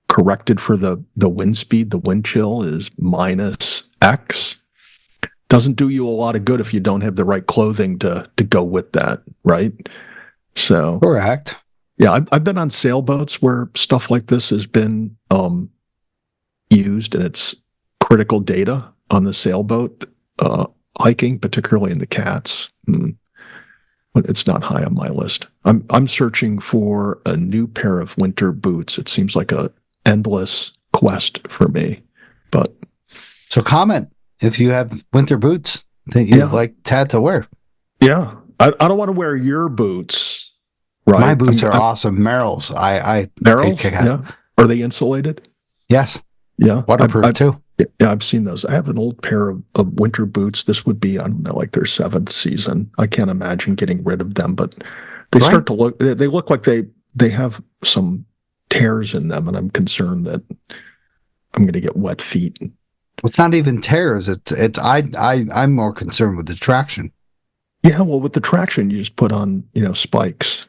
corrected for the wind speed, the wind chill is minus X, doesn't do you a lot of good if you don't have the right clothing to go with that, right? So correct. Yeah, I've been on sailboats where stuff like this has been used, and it's critical data on the sailboat hiking, particularly in the Cats. But it's not high on my list. I'm searching for a new pair of winter boots. It seems like a endless quest for me. But so comment if you have winter boots that you'd like Tad to wear. Yeah, I don't want to wear your boots. Right. My boots are awesome. Merrell's. Merrell's? Yeah. Are they insulated? Yes. Yeah. Waterproof too. Yeah, I've seen those. I have an old pair of winter boots. This would be, I don't know, like their 7th season. I can't imagine getting rid of them, but they start to look, they look like they have some tears in them, and I'm concerned that I'm going to get wet feet. It's not even tears. I'm more concerned with the traction. Yeah, well, with the traction, you just put on, spikes.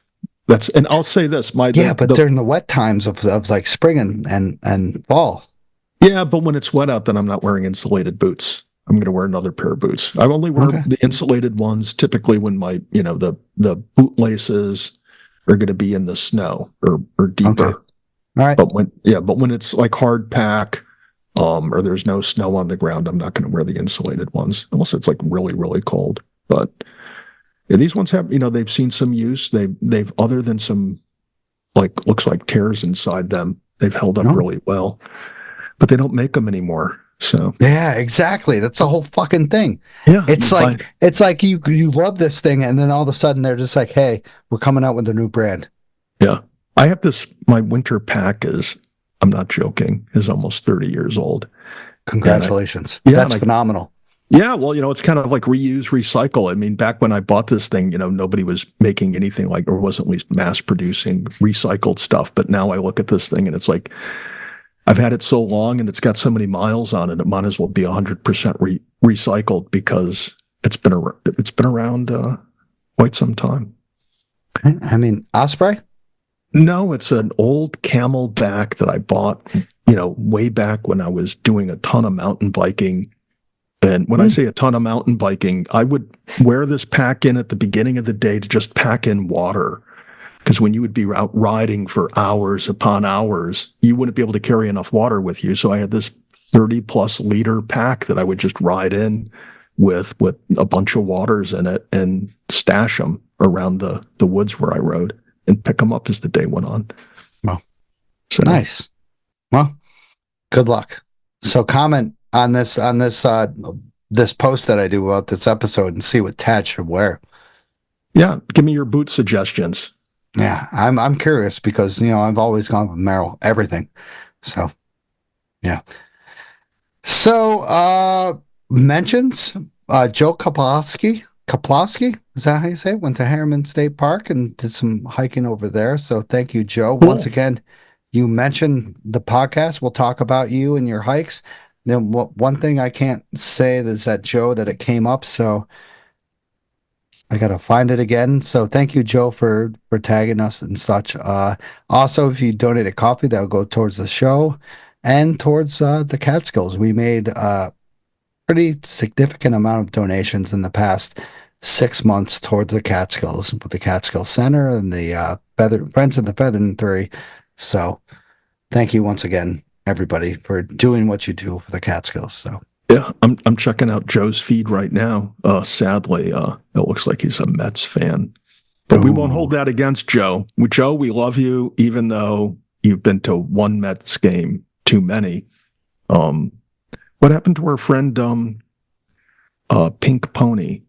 And I'll say this, but during the wet times of like spring and fall. Yeah, but when it's wet out, then I'm not wearing insulated boots. I'm going to wear another pair of boots. I only wear the insulated ones typically when my, the boot laces are going to be in the snow or deeper. Okay. All right. But when it's like hard pack, or there's no snow on the ground, I'm not going to wear the insulated ones unless it's like really, really cold. But yeah, these ones have, they've seen some use. They've other than some like looks like tears inside them. They've held up really well, but they don't make them anymore. So yeah, exactly. That's the whole fucking thing. yeah, It's like you love this thing, and then all of a sudden they're just like, hey, we're coming out with a new brand. yeah. I have this. My winter pack is. I'm not joking. Is almost 30 years old. Congratulations. Yeah, that's phenomenal. Yeah, well, it's kind of like reuse, recycle. I mean, back when I bought this thing, nobody was making anything like, or wasn't at least mass producing recycled stuff. But now I look at this thing and it's like, I've had it so long and it's got so many miles on it, it might as well be 100% recycled because it's been around quite some time. I mean, Osprey? No, it's an old Camelback that I bought, way back when I was doing a ton of mountain biking. And when I say a ton of mountain biking, I would wear this pack in at the beginning of the day to just pack in water. Because when you would be out riding for hours upon hours, you wouldn't be able to carry enough water with you. So I had this 30 plus liter pack that I would just ride in with a bunch of waters in it and stash them around the woods where I rode and pick them up as the day went on. Well, so nice. Well, good luck. So comment on this this post that I do about this episode and see what Tad should wear. Yeah, give me your boot suggestions. Yeah, I'm curious because I've always gone with Merrill everything. So yeah. So mentions Joe Kaplowski, is that how you say it? Went to Harriman State Park and did some hiking over there. So thank you, Joe. Cool. Once again, you mentioned the podcast. We'll talk about you and your hikes. Then one thing I can't say is that, Joe, that it came up, so I got to find it again. So thank you, Joe, for tagging us and such. Also, if you donate a coffee, that'll go towards the show and towards the Catskills. We made a pretty significant amount of donations in the past 6 months towards the Catskills with the Catskill Center and the Friends of the Feather Three. So thank you once again, everybody, for doing what you do for the Catskills. So yeah, I'm checking out Joe's feed right now. Sadly, it looks like he's a Mets fan, but we won't hold that against Joe. Joe, we love you, even though you've been to one Mets game too many. What happened to our friend Pink Pony?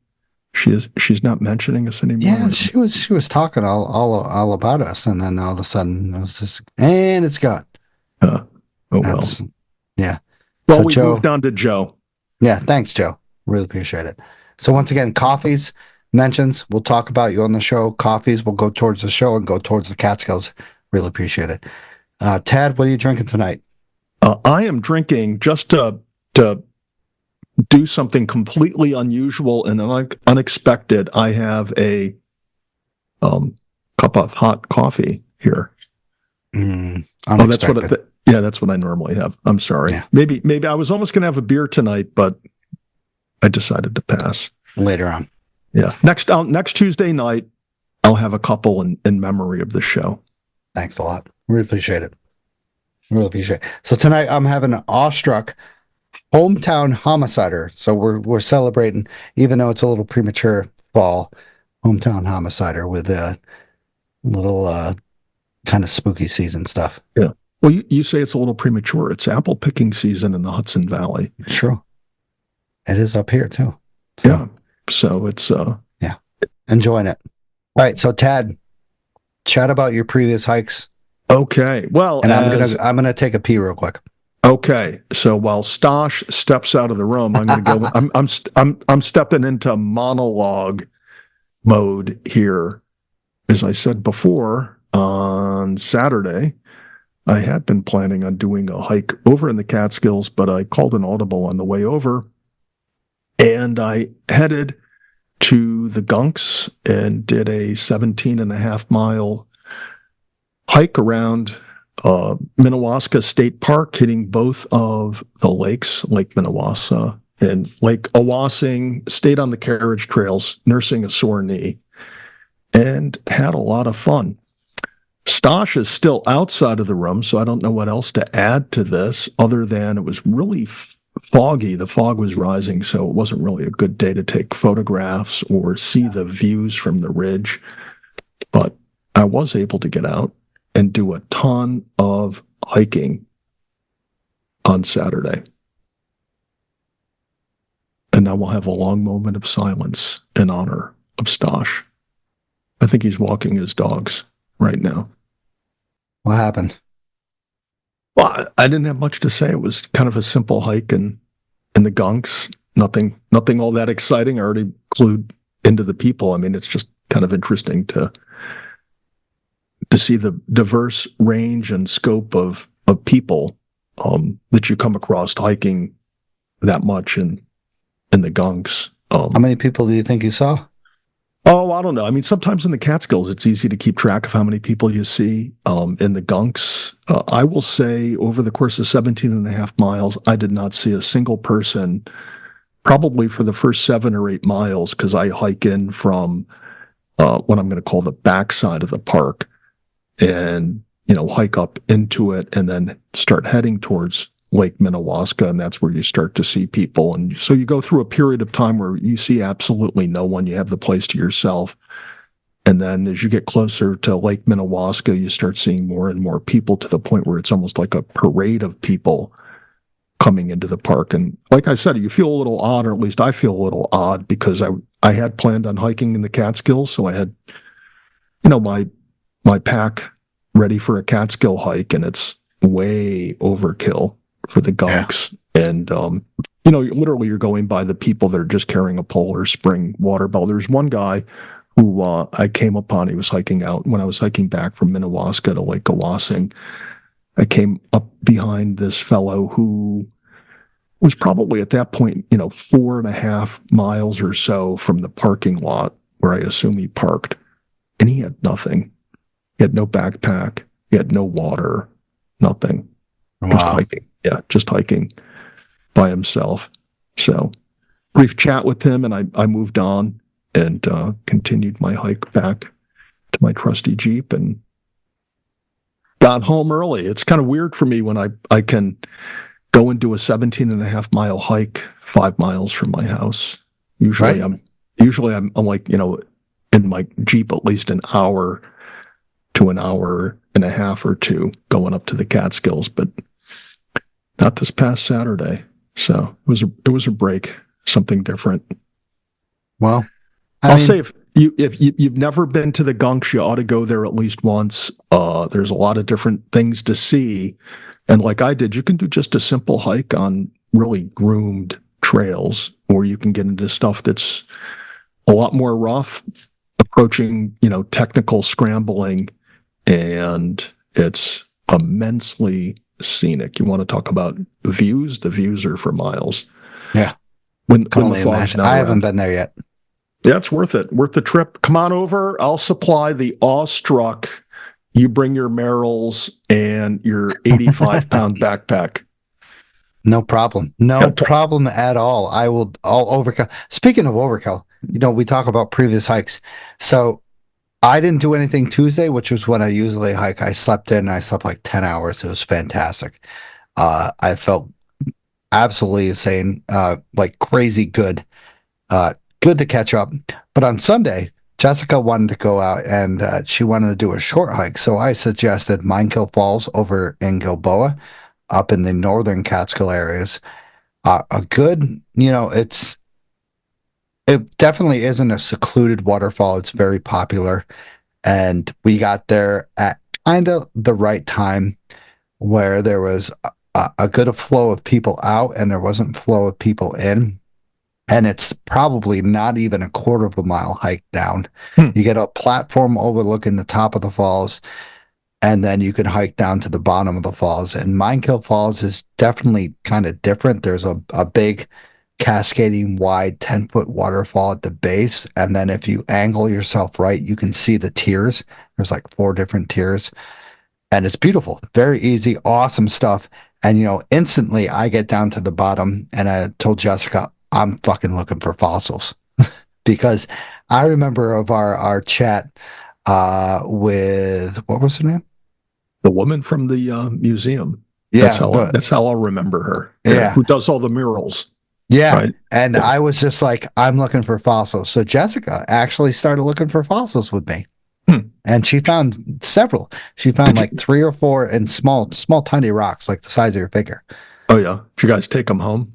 She's not mentioning us anymore. Yeah, she was talking all about us, and then all of a sudden it was just, and it's gone. Well. Yeah. Well, so we Joe, moved on to Joe. Yeah, thanks, Joe. Really appreciate it. So once again, coffees, mentions, we'll talk about you on the show. Coffees will go towards the show and go towards the Catskills. Really appreciate it. Tad, what are you drinking tonight? I am drinking just to do something completely unusual and unexpected. I have a cup of hot coffee here. Unexpected. That's what I normally have. I'm sorry. Yeah. Maybe I was almost going to have a beer tonight, but I decided to pass. Later on. Yeah. Next Tuesday night, I'll have a couple in memory of the show. Thanks a lot. Really appreciate it. Really appreciate it. So tonight I'm having an awestruck hometown homicider. So we're celebrating, even though it's a little premature fall, hometown homicider with a little kind of spooky season stuff. Yeah. Well, you say it's a little premature. It's apple picking season in the Hudson Valley. True. It is up here too. So. Yeah. So it's yeah, enjoying it. All right. So Tad, chat about your previous hikes. Okay. Well, and I'm gonna take a pee real quick. Okay. So while Stosh steps out of the room, I'm gonna go. I'm stepping into monologue mode here. As I said before, on Saturday, I had been planning on doing a hike over in the Catskills, but I called an audible on the way over, and I headed to the Gunks and did a 17.5-mile hike around Minnewaska State Park, hitting both of the lakes, Lake Minnewaska and Lake Owassing, stayed on the carriage trails, nursing a sore knee, and had a lot of fun. Stosh is still outside of the room, so I don't know what else to add to this other than it was really foggy. The fog was rising, so it wasn't really a good day to take photographs or see the views from the ridge. But I was able to get out and do a ton of hiking on Saturday. And now we'll have a long moment of silence in honor of Stosh. I think he's walking his dogs right now. What happened? Well, I didn't have much to say. It was kind of a simple hike in the gunks. Nothing all that exciting. I already clued into the people. I mean, it's just kind of interesting to see the diverse range and scope of people that you come across hiking that much in the gunks. How many people do you think you saw? Oh, I don't know. I mean, sometimes in the Catskills, it's easy to keep track of how many people you see in the gunks. I will say over the course of 17 and a half miles, I did not see a single person, probably for the first 7 or 8 miles, because I hike in from what I'm going to call the backside of the park and, hike up into it and then start heading towards Lake Minnewaska, and that's where you start to see people. And so you go through a period of time where you see absolutely no one. You have the place to yourself. And then as you get closer to Lake Minnewaska, you start seeing more and more people to the point where it's almost like a parade of people coming into the park. And like I said, you feel a little odd, or at least I feel a little odd, because I had planned on hiking in the Catskills. So I had, my pack ready for a Catskill hike, and it's way overkill for the gunks. Yeah. And, literally you're going by the people that are just carrying a Polar Spring water bottle. There's one guy who I came upon. He was hiking out when I was hiking back from Minnewaska to Lake Owassing. I came up behind this fellow who was probably at that point, 4.5 miles or so from the parking lot where I assume he parked. And he had nothing. He had no backpack. He had no water, nothing. Wow. Just hiking. Yeah, just hiking by himself. So brief chat with him, and I moved on and continued my hike back to my trusty Jeep and got home early. It's kind of weird for me when I can go and do a 17 and a half mile hike 5 miles from my house. Usually I'm like, in my Jeep at least an hour to an hour and a half or two going up to the Catskills, but not this past Saturday. So it was a break, something different. Well, I'll say if you've never been to the gunks, you ought to go there at least once. There's a lot of different things to see. And like I did, you can do just a simple hike on really groomed trails, or you can get into stuff that's a lot more rough, approaching, technical scrambling, and it's immensely scenic. You want to talk about views? The views are for miles. Yeah. When the fog's not I around. haven't been there yet. Yeah, it's worth it. Worth the trip. Come on over. I'll supply the awestruck. You bring your Merrills and your 85-pound backpack. No problem. No problem at all. I'll overkill. Speaking of overkill, we talk about previous hikes. So I didn't do anything Tuesday, which was when I usually hike. I slept in. I slept like 10 hours. It was fantastic. I felt absolutely insane, like crazy good. Good to catch up. But on Sunday, Jessica wanted to go out and she wanted to do a short hike. So I suggested Minekill Falls over in Gilboa, up in the northern Catskill areas. A good, it definitely isn't a secluded waterfall. It's very popular. And we got there at kind of the right time where there was a good flow of people out and there wasn't flow of people in. And it's probably not even a quarter of a mile hike down. You get a platform overlooking the top of the falls, and then you can hike down to the bottom of the falls. And Minekill Falls is definitely kind of different. There's a big cascading wide 10-foot waterfall at the base. And then if you angle yourself right, you can see the tiers. There's like 4 different tiers. And it's beautiful. Very easy, awesome stuff. And, instantly I get down to the bottom and I told Jessica, I'm fucking looking for fossils. Because I remember of our chat with, what was her name? The woman from the museum. Yeah. That's how I'll remember her. Yeah. Who does all the murals. Yeah. Right? And I was just like, I'm looking for fossils. So Jessica actually started looking for fossils with me. And she found several. She found like 3 or 4 and small, tiny rocks, like the size of your finger. Oh yeah. Did you guys take them home?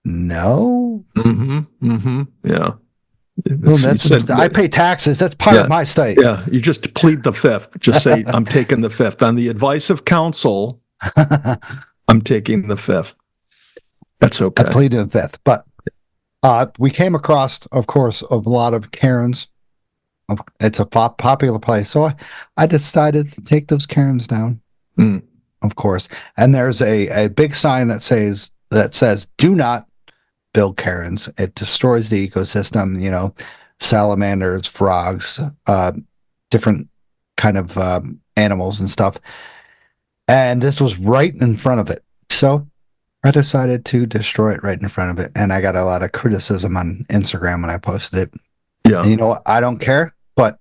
No. Yeah. Well, I pay taxes. That's part of my state. Yeah. You just plead the fifth. Just say, I'm taking the fifth. On the advice of counsel, I'm taking the fifth. That's okay. I pleaded the fifth. But we came across, of course, a lot of Karens. It's a popular place. So I decided to take those Karens down, of course. And there's a big sign that says, do not build Karens. It destroys the ecosystem, salamanders, frogs, different kind of animals and stuff. And this was right in front of it. So I decided to destroy it right in front of it. And I got a lot of criticism on Instagram when I posted it. Yeah. And I don't care. But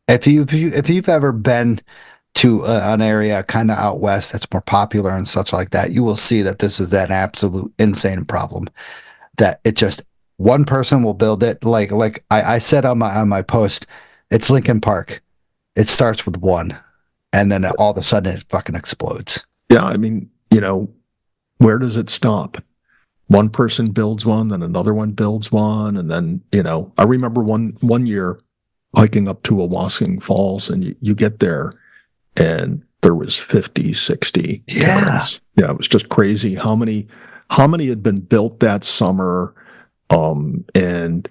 if you've ever been to an area kind of out west that's more popular and such like that, you will see that this is an absolute insane problem. That it just one person will build it. Like I said on my post, it's Lincoln Park. It starts with one, and then all of a sudden it fucking explodes. Yeah, I mean, where does it stop? One person builds one, then another one builds one, and then I remember one year hiking up to Owasking Falls, and you get there, and there was 50, 60 Karens. Yeah, it was just crazy how many had been built that summer, and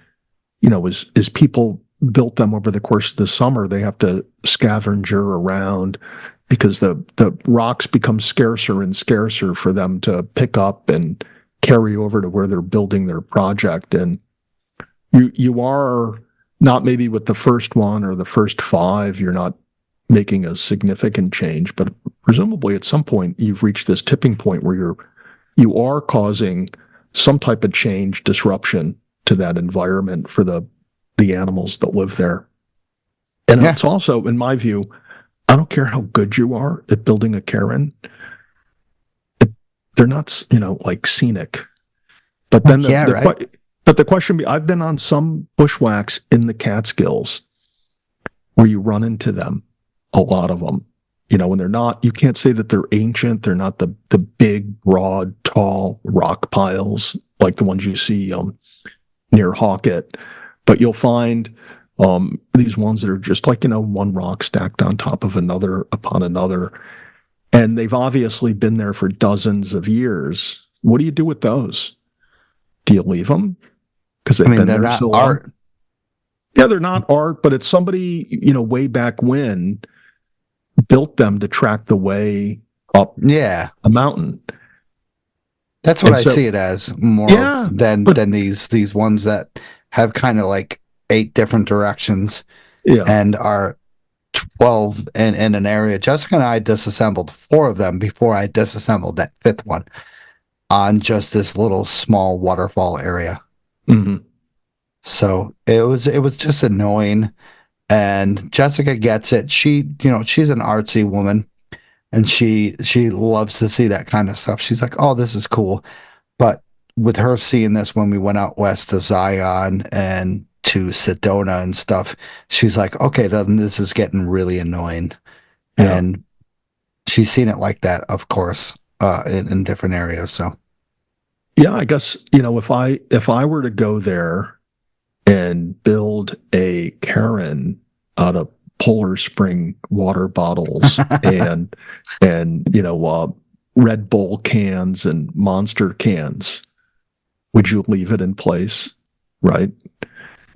as people built them over the course of the summer, they have to scavenger around because the rocks become scarcer and scarcer for them to pick up and carry over to where they're building their project. And you are not maybe with the first one or the first 5, you're not making a significant change, but presumably at some point you've reached this tipping point where you are causing some type of change, disruption to that environment for the animals that live there. And it's also, in my view, I don't care how good you are at building a Karen. They're not, like scenic. But then the question, I've been on some bushwhacks in the Catskills where you run into them, a lot of them, when they're not, you can't say that they're ancient. They're not the big, broad, tall rock piles like the ones you see near Hawkett. But you'll find these ones that are just like, one rock stacked on top of another upon another. And they've obviously been there for dozens of years. What do you do with those? Do you leave them? Because they've been there so long. Art. Yeah, they're not art, but it's somebody, way back when built them to track the way up a mountain. That's what I see it as more than these ones that have kind of like 8 different directions and are 12 in an area. Jessica and I disassembled 4 of them before I disassembled that 5th one on just this little small waterfall area. Mm-hmm. So it was just annoying. And Jessica gets it. She's an artsy woman, and she loves to see that kind of stuff. She's like, oh, this is cool. But with her seeing this when we went out west to Zion and to Sedona and stuff, she's like, okay, then this is getting really annoying. Yeah. And she's seen it like that, of course, in different areas. So yeah, I guess, if I were to go there and build a Karen out of Polar Spring water bottles and Red Bull cans and Monster cans, would you leave it in place? Right?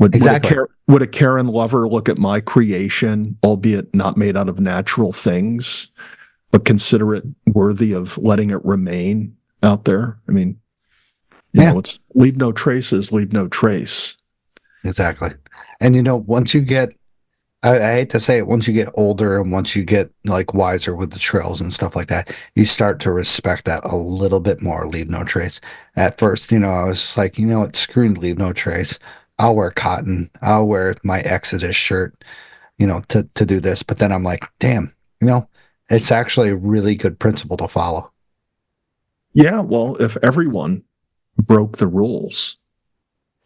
Exactly. Would a Karen lover look at my creation, albeit not made out of natural things, but consider it worthy of letting it remain out there? I mean, it's leave no traces, leave no trace. Exactly. And once you get, I hate to say it, once you get older and once you get like wiser with the trails and stuff like that, you start to respect that a little bit more. Leave no trace. At first, I was just like, what, screw leave no trace. I'll wear cotton. I'll wear my Exodus shirt, to do this. But then I'm like, damn, it's actually a really good principle to follow. Yeah, well, if everyone broke the rules,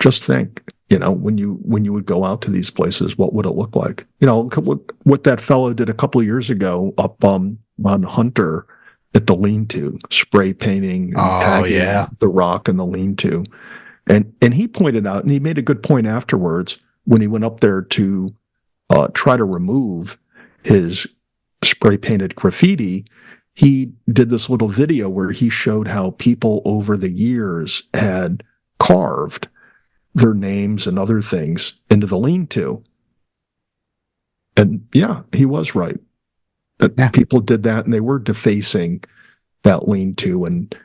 just think, when you would go out to these places, what would it look like? What that fellow did a couple of years ago up on Hunter at the lean-to, spray painting and tagging the rock and the lean-to. And he pointed out, and he made a good point afterwards when he went up there to try to remove his spray painted graffiti. He did this little video where he showed how people over the years had carved their names and other things into the lean-to. And yeah, he was right. That people did that, and they were defacing that lean-to. And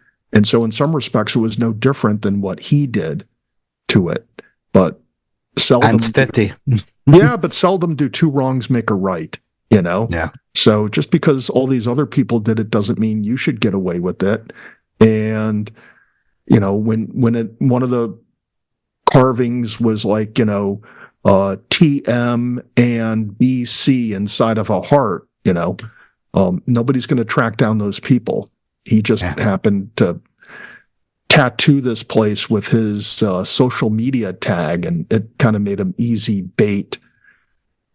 so in some respects, it was no different than what he did to it. But seldom... I'm 50. Yeah, but seldom do two wrongs make a right, Yeah. So just because all these other people did it doesn't mean you should get away with it. And, when one of the carvings was like, TM and BC inside of a heart, nobody's going to track down those people. He just happened to tattoo this place with his social media tag, and it kind of made him easy bait.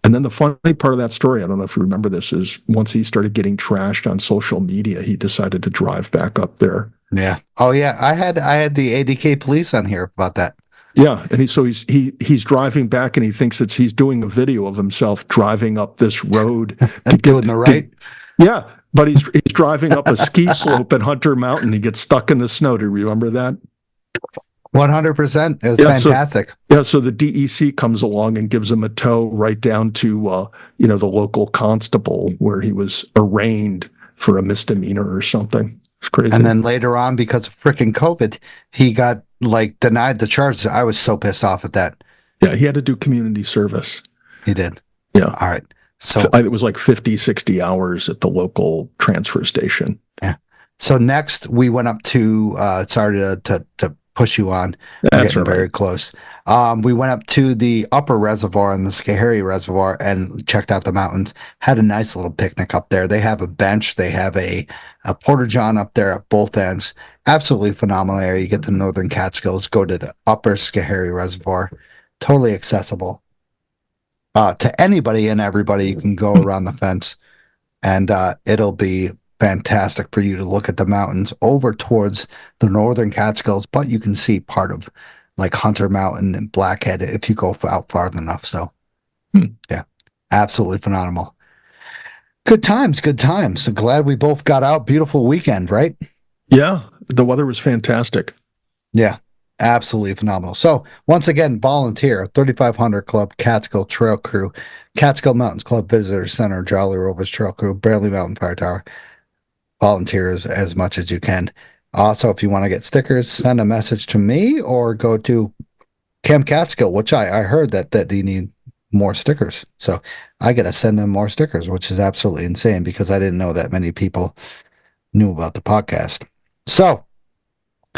And then the funny part of that story, I don't know if you remember this, is once he started getting trashed on social media, he decided to drive back up there. Yeah. Oh yeah. I had the ADK police on here about that. Yeah, and he's driving back, and he thinks he's doing a video of himself driving up this road doing the right. Yeah, but he's driving up a ski slope at Hunter Mountain. He gets stuck in the snow. Do you remember that? 100%. It was fantastic. So the DEC comes along and gives him a tow right down to the local constable where he was arraigned for a misdemeanor or something. It's crazy. And then later on, because of freaking COVID, he got denied the charges. I was so pissed off at that. Yeah, he had to do community service. He did. Yeah. All right. So it was like 50, 60 hours at the local transfer station. Yeah. So next we went up to, sorry to push you on. We're That's getting right. very close. We went up to the upper reservoir and the Schoharie Reservoir and checked out the mountains. Had a nice little picnic up there. They have a bench. They have a porta-john up there at both ends. Absolutely phenomenal area. You get the Northern Catskills. Go to the upper Schoharie Reservoir. Totally accessible to anybody and everybody. You can go around the fence, and it'll be fantastic for you to look at the mountains over towards the Northern Catskills, but you can see part of like Hunter Mountain and Blackhead if you go out far enough. So yeah, absolutely phenomenal. Good times. So glad we both got out. Beautiful weekend, right? Yeah, the weather was fantastic. Yeah, absolutely phenomenal. So once again, volunteer, 3500 Club, Catskill Trail Crew, Catskill Mountains Club Visitor Center, Jolly Rovers Trail Crew, Barely Mountain Fire Tower. Volunteers as much as you can. Also, if you want to get stickers, send a message to me or go to Camp Catskill, which I heard that you need more stickers. So I got to send them more stickers, which is absolutely insane because I didn't know that many people knew about the podcast. So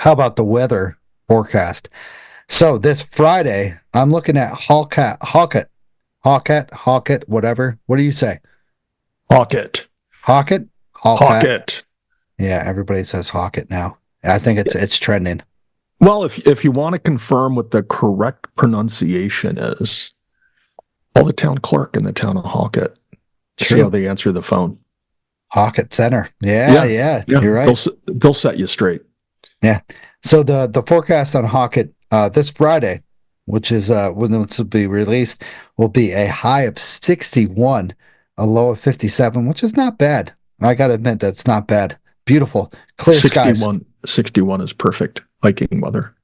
how about the weather forecast? So this Friday, I'm looking at Hawkett, whatever. What do you say? Hawkett. Yeah, everybody says Hawkett now. I think it's trending. Well, if you want to confirm what the correct pronunciation is, call the town clerk in the town of Hawkett. See how they answer the phone. Hawkett Center. Yeah, you're right. They'll set you straight. Yeah. So the forecast on Hawkett this Friday, which is when this will be released, will be a high of 61, a low of 57, which is not bad. I got to admit that's not bad. Beautiful. Clear 61, skies. 61 is perfect hiking weather.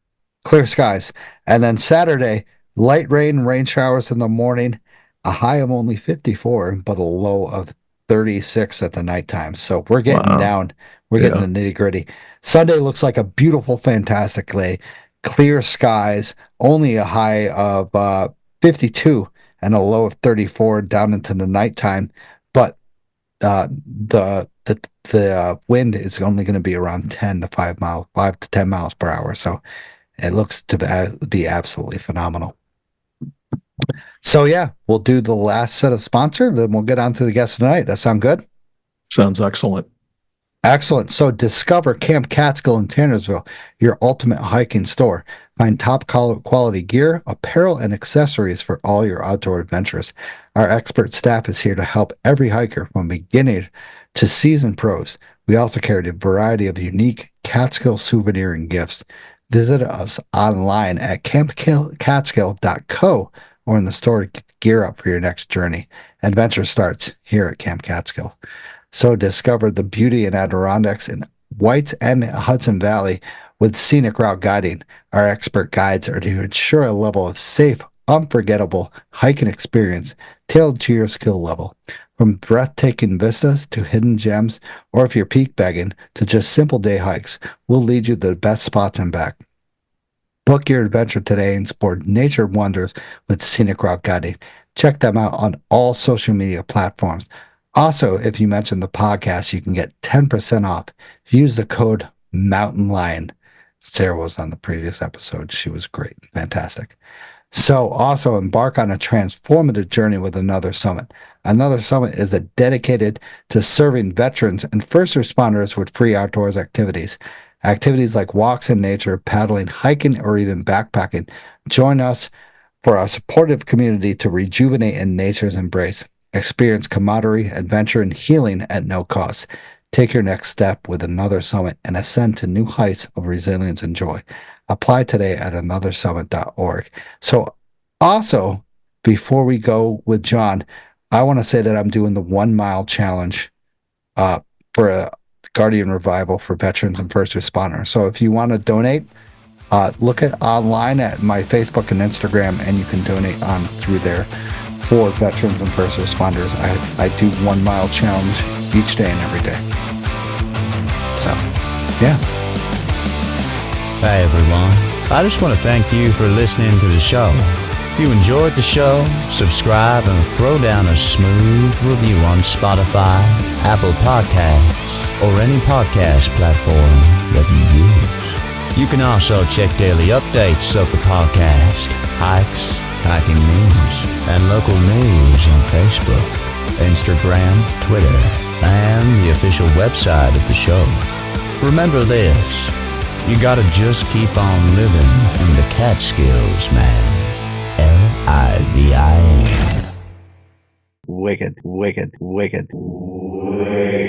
Clear skies. And then Saturday, light rain showers in the morning, a high of only 54, but a low of 36 at the nighttime. So we're getting down. We're getting the nitty gritty. Sunday looks like a beautiful, fantastic day. Clear skies, only a high of 52 and a low of 34 down into the nighttime. But the wind is only going to be around 5 to 10 miles per hour. So it looks to be absolutely phenomenal. So yeah, we'll do the last set of sponsor, then we'll get on to the guest tonight. That sound good? Sounds excellent. Excellent. So discover Camp Catskill in Tannersville, your ultimate hiking store. Find top quality gear, apparel, and accessories for all your outdoor adventures. Our expert staff is here to help every hiker from beginner to seasoned pros. We also carry a variety of unique Catskill souvenir and gifts. Visit us online at campcatskill.co or in the store to gear up for your next journey. Adventure starts here at Camp Catskill. So discover the beauty in Adirondacks in Whites and Hudson Valley with scenic route guiding. Our expert guides are to ensure a level of safe, unforgettable hiking experience tailored to your skill level. From breathtaking vistas to hidden gems, or if you're peak bagging to just simple day hikes, we'll lead you to the best spots and back. Book your adventure today and support nature wonders with scenic route guiding. Check them out on all social media platforms. Also, if you mention the podcast, you can get 10% off. Use the code Mountain Lion. Sarah was on the previous episode. She was great. Fantastic. So also embark on a transformative journey with Another Summit. Another Summit is dedicated to serving veterans and first responders with free outdoors activities. Activities like walks in nature, paddling, hiking, or even backpacking. Join us for our supportive community to rejuvenate in nature's embrace. Experience camaraderie, adventure, and healing at no cost. Take your next step with Another Summit and ascend to new heights of resilience and joy. Apply today at anothersummit.org. So also, before we go with John, I want to say that I'm doing the 1 mile challenge for a Guardian Revival for veterans and first responders. So if you want to donate, look at online at my Facebook and Instagram, and you can donate on through there for veterans and first responders. I do 1 mile challenge each day and every day. So, yeah. Hey everyone, I just want to thank you for listening to the show. If you enjoyed the show, subscribe and throw down a smooth review on Spotify, Apple Podcasts, or any podcast platform that you use. You can also check daily updates of the podcast, hikes, hiking news, and local news on Facebook, Instagram, Twitter, and the official website of the show. Remember this, you gotta just keep on living in the Catskills, man. Livin. Wicked, wicked, wicked, wicked.